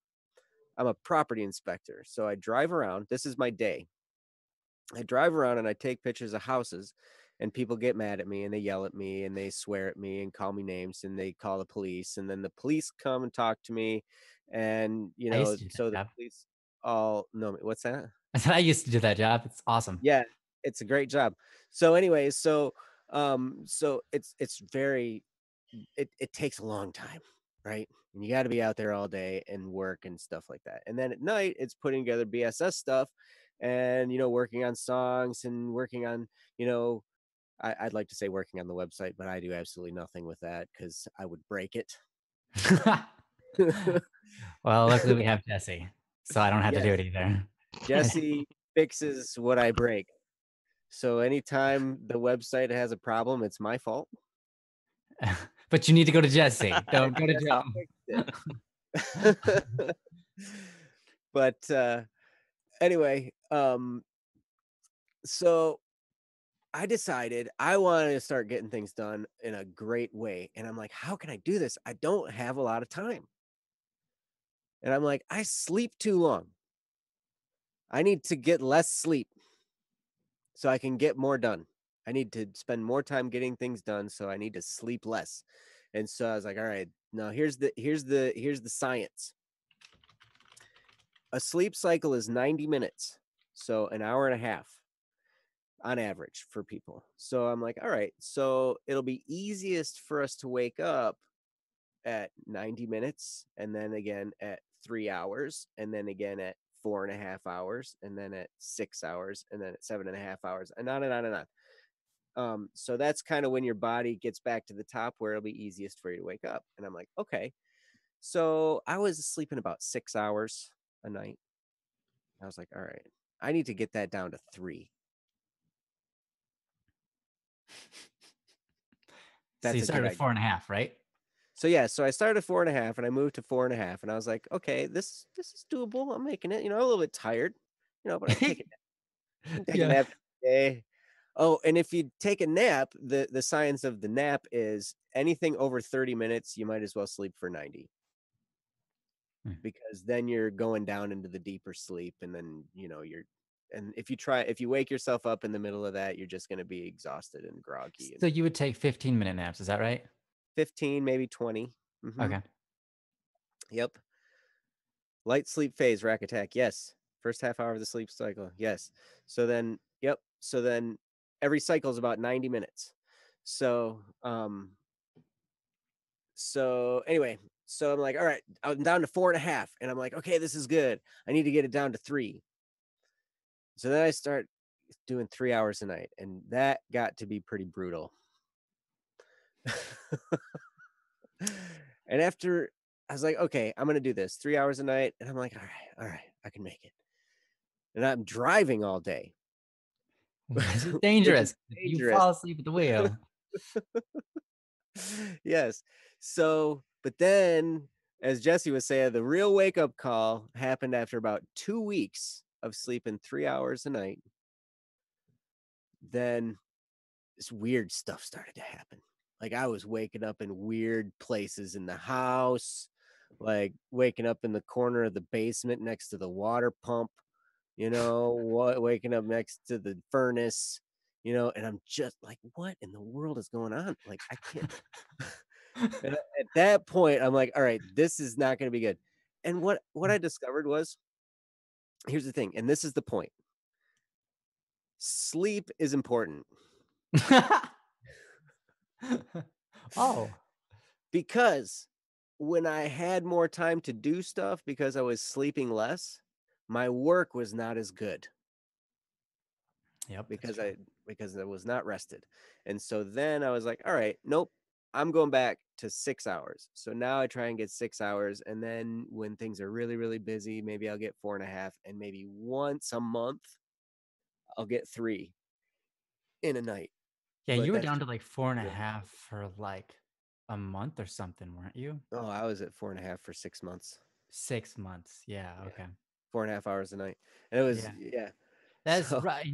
I'm a property inspector. So I drive around. This is my day. I drive around and I take pictures of houses, and people get mad at me and they yell at me and they swear at me and call me names and they call the police, and then the police come and talk to me, and I used to do that so the job. police all know me. What's that? I said I used to do that job. It's awesome. Yeah, it's a great job. So anyways, so it's very it takes a long time, right? And you got to be out there all day and work and stuff like that. And then at night, it's putting together BSS stuff and working on songs and working on, I'd like to say working on the website, but I do absolutely nothing with that because I would break it. Well, luckily we have Jesse, so I don't have to do Yes, it either. Jesse fixes what I break. So anytime the website has a problem, it's my fault. But you need to go to Jesse. Don't go to Jesse Joe. fixed it. But anyway, so I decided I wanted to start getting things done in a great way. And I'm like, how can I do this? I don't have a lot of time. And I'm like, I sleep too long. I need to get less sleep so I can get more done. I need to spend more time getting things done, so I need to sleep less. And so I was like, all right, now here's the science. A sleep cycle is 90 minutes. So an hour and a half on average for people. So I'm like, all right, so it'll be easiest for us to wake up at 90 minutes, and then again at 3 hours, and then again at 4.5 hours, and then at 6 hours, and then at 7.5 hours, and on and on and on. So that's kind of when your body gets back to the top where it'll be easiest for you to wake up. And I'm like, okay. So I was sleeping about 6 hours a night. I was like, all right, I need to get that down to 3. So you That's a good started at idea. 4.5, right? So yeah, so I started at 4.5 and I moved to 4.5, and I was like, okay, this is doable. I'm making it. A little bit tired, but I can take a Yeah. nap every day. Oh, and if you take a nap, the science of the nap is anything over 30 minutes, you might as well sleep for 90, Hmm. because then you're going down into the deeper sleep, and then and if you wake yourself up in the middle of that, you're just going to be exhausted and groggy. So And you would take 15-minute naps, is that right? 15, maybe 20. Mm-hmm. Okay. Yep. Light sleep phase, rack attack. Yes. First half hour of the sleep cycle. Yes. So then, yep. So then every cycle is about 90 minutes. So anyway, so I'm like, all right, I'm down to 4.5, and I'm like, okay, this is good. I need to get it down to 3. So then I start doing 3 hours a night, and that got to be pretty brutal. And after I was like, okay, I'm gonna do this 3 hours a night, and I'm like, all right, I can make it. And I'm driving all day, Which is which is dangerous. If you dangerous. fall asleep at the wheel. Yes. So, but then, as Jesse was saying, the real wake up call happened after about 2 weeks of sleeping 3 hours a night. Then this weird stuff started to happen. Like I was waking up in weird places in the house, like waking up in the corner of the basement next to the water pump, waking up next to the furnace, and I'm just like, what in the world is going on? Like, I can't. And at that point, I'm like, all right, this is not going to be good. And what I discovered was, here's the thing, and this is the point. Sleep is important. Oh. Because when I had more time to do stuff because I was sleeping less, my work was not as good Yep, that's because true. I was not rested. And so then I was like, all right, nope, I'm going back to 6 hours. So now I try and get 6 hours. And then when things are really, really busy, maybe I'll get 4.5. And maybe once a month, I'll get 3 in a night. Yeah, But you were that's down to just like 4.5 really, for like a month or something, weren't you? oh, I was at 4.5 for 6 months. 6 months. Yeah, Yeah. okay. 4.5 hours a night. And it was, Yeah. yeah. That's So, right.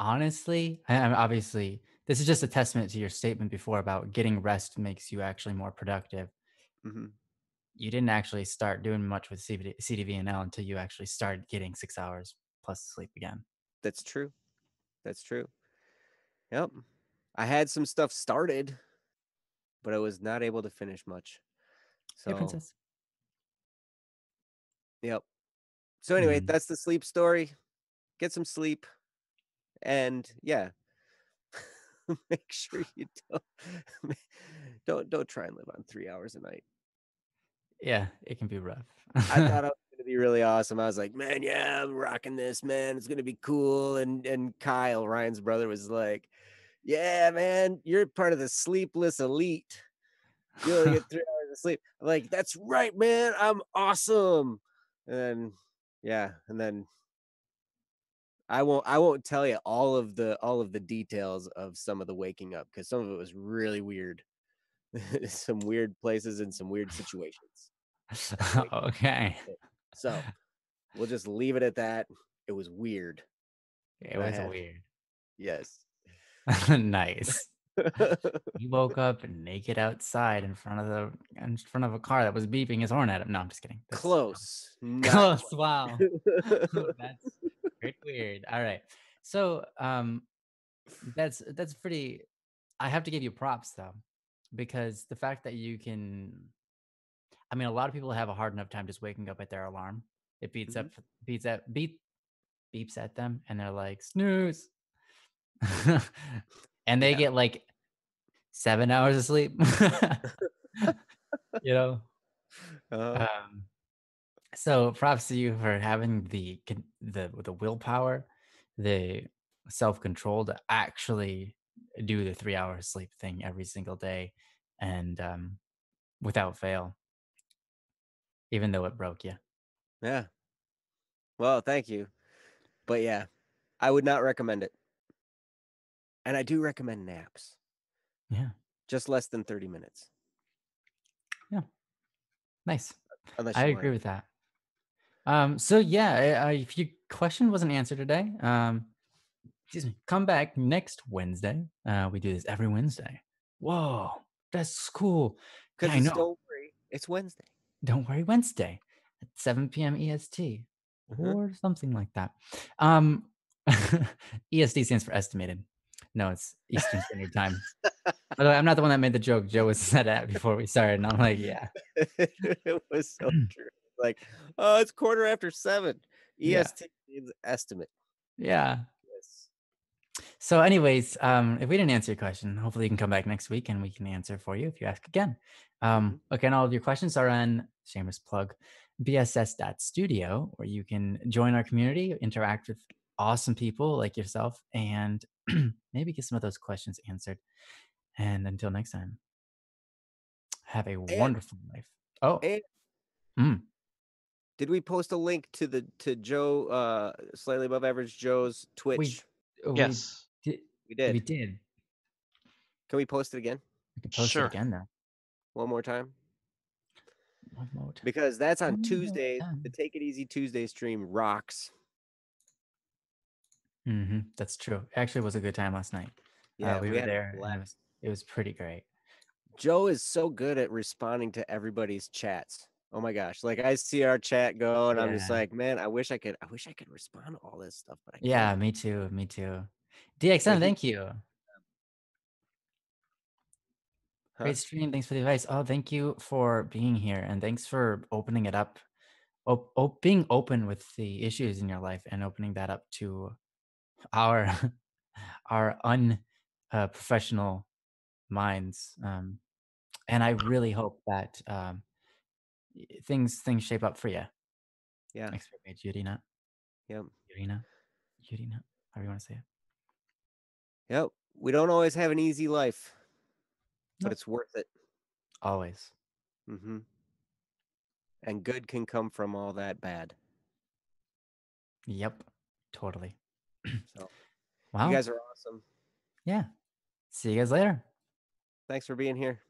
Honestly, I obviously, this is just a testament to your statement before about getting rest makes you actually more productive. mhm. You didn't actually start doing much with CDV&L until you actually started getting 6 hours plus sleep again. That's true. That's true. Yep. I had some stuff started, but I was not able to finish much. Hey, So, princess. yep. So anyway, Mhm. that's the sleep story. Get some sleep, and yeah, make sure you don't try and live on 3 hours a night. Yeah, it can be rough. I thought I was gonna be really awesome. I was like, man, yeah, I'm rocking this, man. It's gonna be cool. And Kyle, Ryan's brother, was like, yeah, man, you're part of the sleepless elite. You only get 3 hours of sleep. I'm like, that's right, man. I'm awesome. And then, yeah, and then I won't tell you all of the details of some of the waking up because some of it was really weird. Some weird places and some weird situations. That wake Okay. So we'll just leave it at that. It was weird. It And I was had, weird. yes. Nice. He woke up naked outside in front of a car that was beeping his horn at him. No, I'm just kidding. That's Close. Not close. quite. Wow. That's very weird. All right. So, that's pretty. I have to give you props though, because the fact that you can. I mean, a lot of people have a hard enough time just waking up at their alarm. It Mhm. beeps at them, and they're like snooze, and they Yeah. get like 7 hours of sleep. you know. Uh, Um, so props to you for having the willpower, the self control to actually do the 3 hour sleep thing every single day, and without fail, even though it broke you. yeah. Well, thank you. But yeah, I would not recommend it. And I do recommend naps. Yeah, Just less than 30 minutes. yeah, nice. Unless I you agree want with that. So yeah, if your question wasn't answered today, excuse me, come back next Wednesday. We do this every Wednesday. Whoa, that's cool. Yeah, because I it's know. don't worry, it's Wednesday. Don't worry, Wednesday at 7 p.m. EST Uh-huh. or something like that. Um, EST stands for estimated. No, it's Eastern Standard Time. By the way, I'm not the one that made the joke. Joe was said that before we started, and I'm like, yeah, It was so true. Like, oh, it's 7:15. yeah, EST means estimate. yeah. Yes. So, anyways, if we didn't answer your question, hopefully you can come back next week and we can answer for you if you ask again. Hmm. Again, all of your questions are on shameless plug bss.studio, where you can join our community, interact with awesome people like yourself, and maybe get some of those questions answered. And until next time, have a And wonderful life. Oh, and mm, did we post a link to the to Joe slightly above average Joe's we Twitch? we Yes. did. We We did. did. Can we post it again We could post it Sure. again though. one more time? One more time. Because that's on One more Tuesday. The time. Take It Easy Tuesday stream rocks. That's true. Actually, it was a good time last night. Yeah, We we were had a there, and blast. it was pretty great. Joe is so good at responding to everybody's chats. Oh my gosh. Like I see our chat go and I'm just Yeah, like, man, I wish I could respond to all this stuff, but I yeah, can't. me too, me too. But DXN, he thank you. huh? Great stream. Thanks for the advice. Oh, thank you for being here, and thanks for opening it up, being open with the issues in your life, and opening that up to our our professional minds. And I really hope that things shape up for you. Yeah. Experiment, Yurina, Yep. Yurina, Yurina. However you want to say it. Yep. We don't always have an easy life, but Nope. it's worth it. Always. Hmm. And good can come from all that bad. Yep. Totally. So you Well, guys are awesome. yeah. See you guys later. Thanks for being here.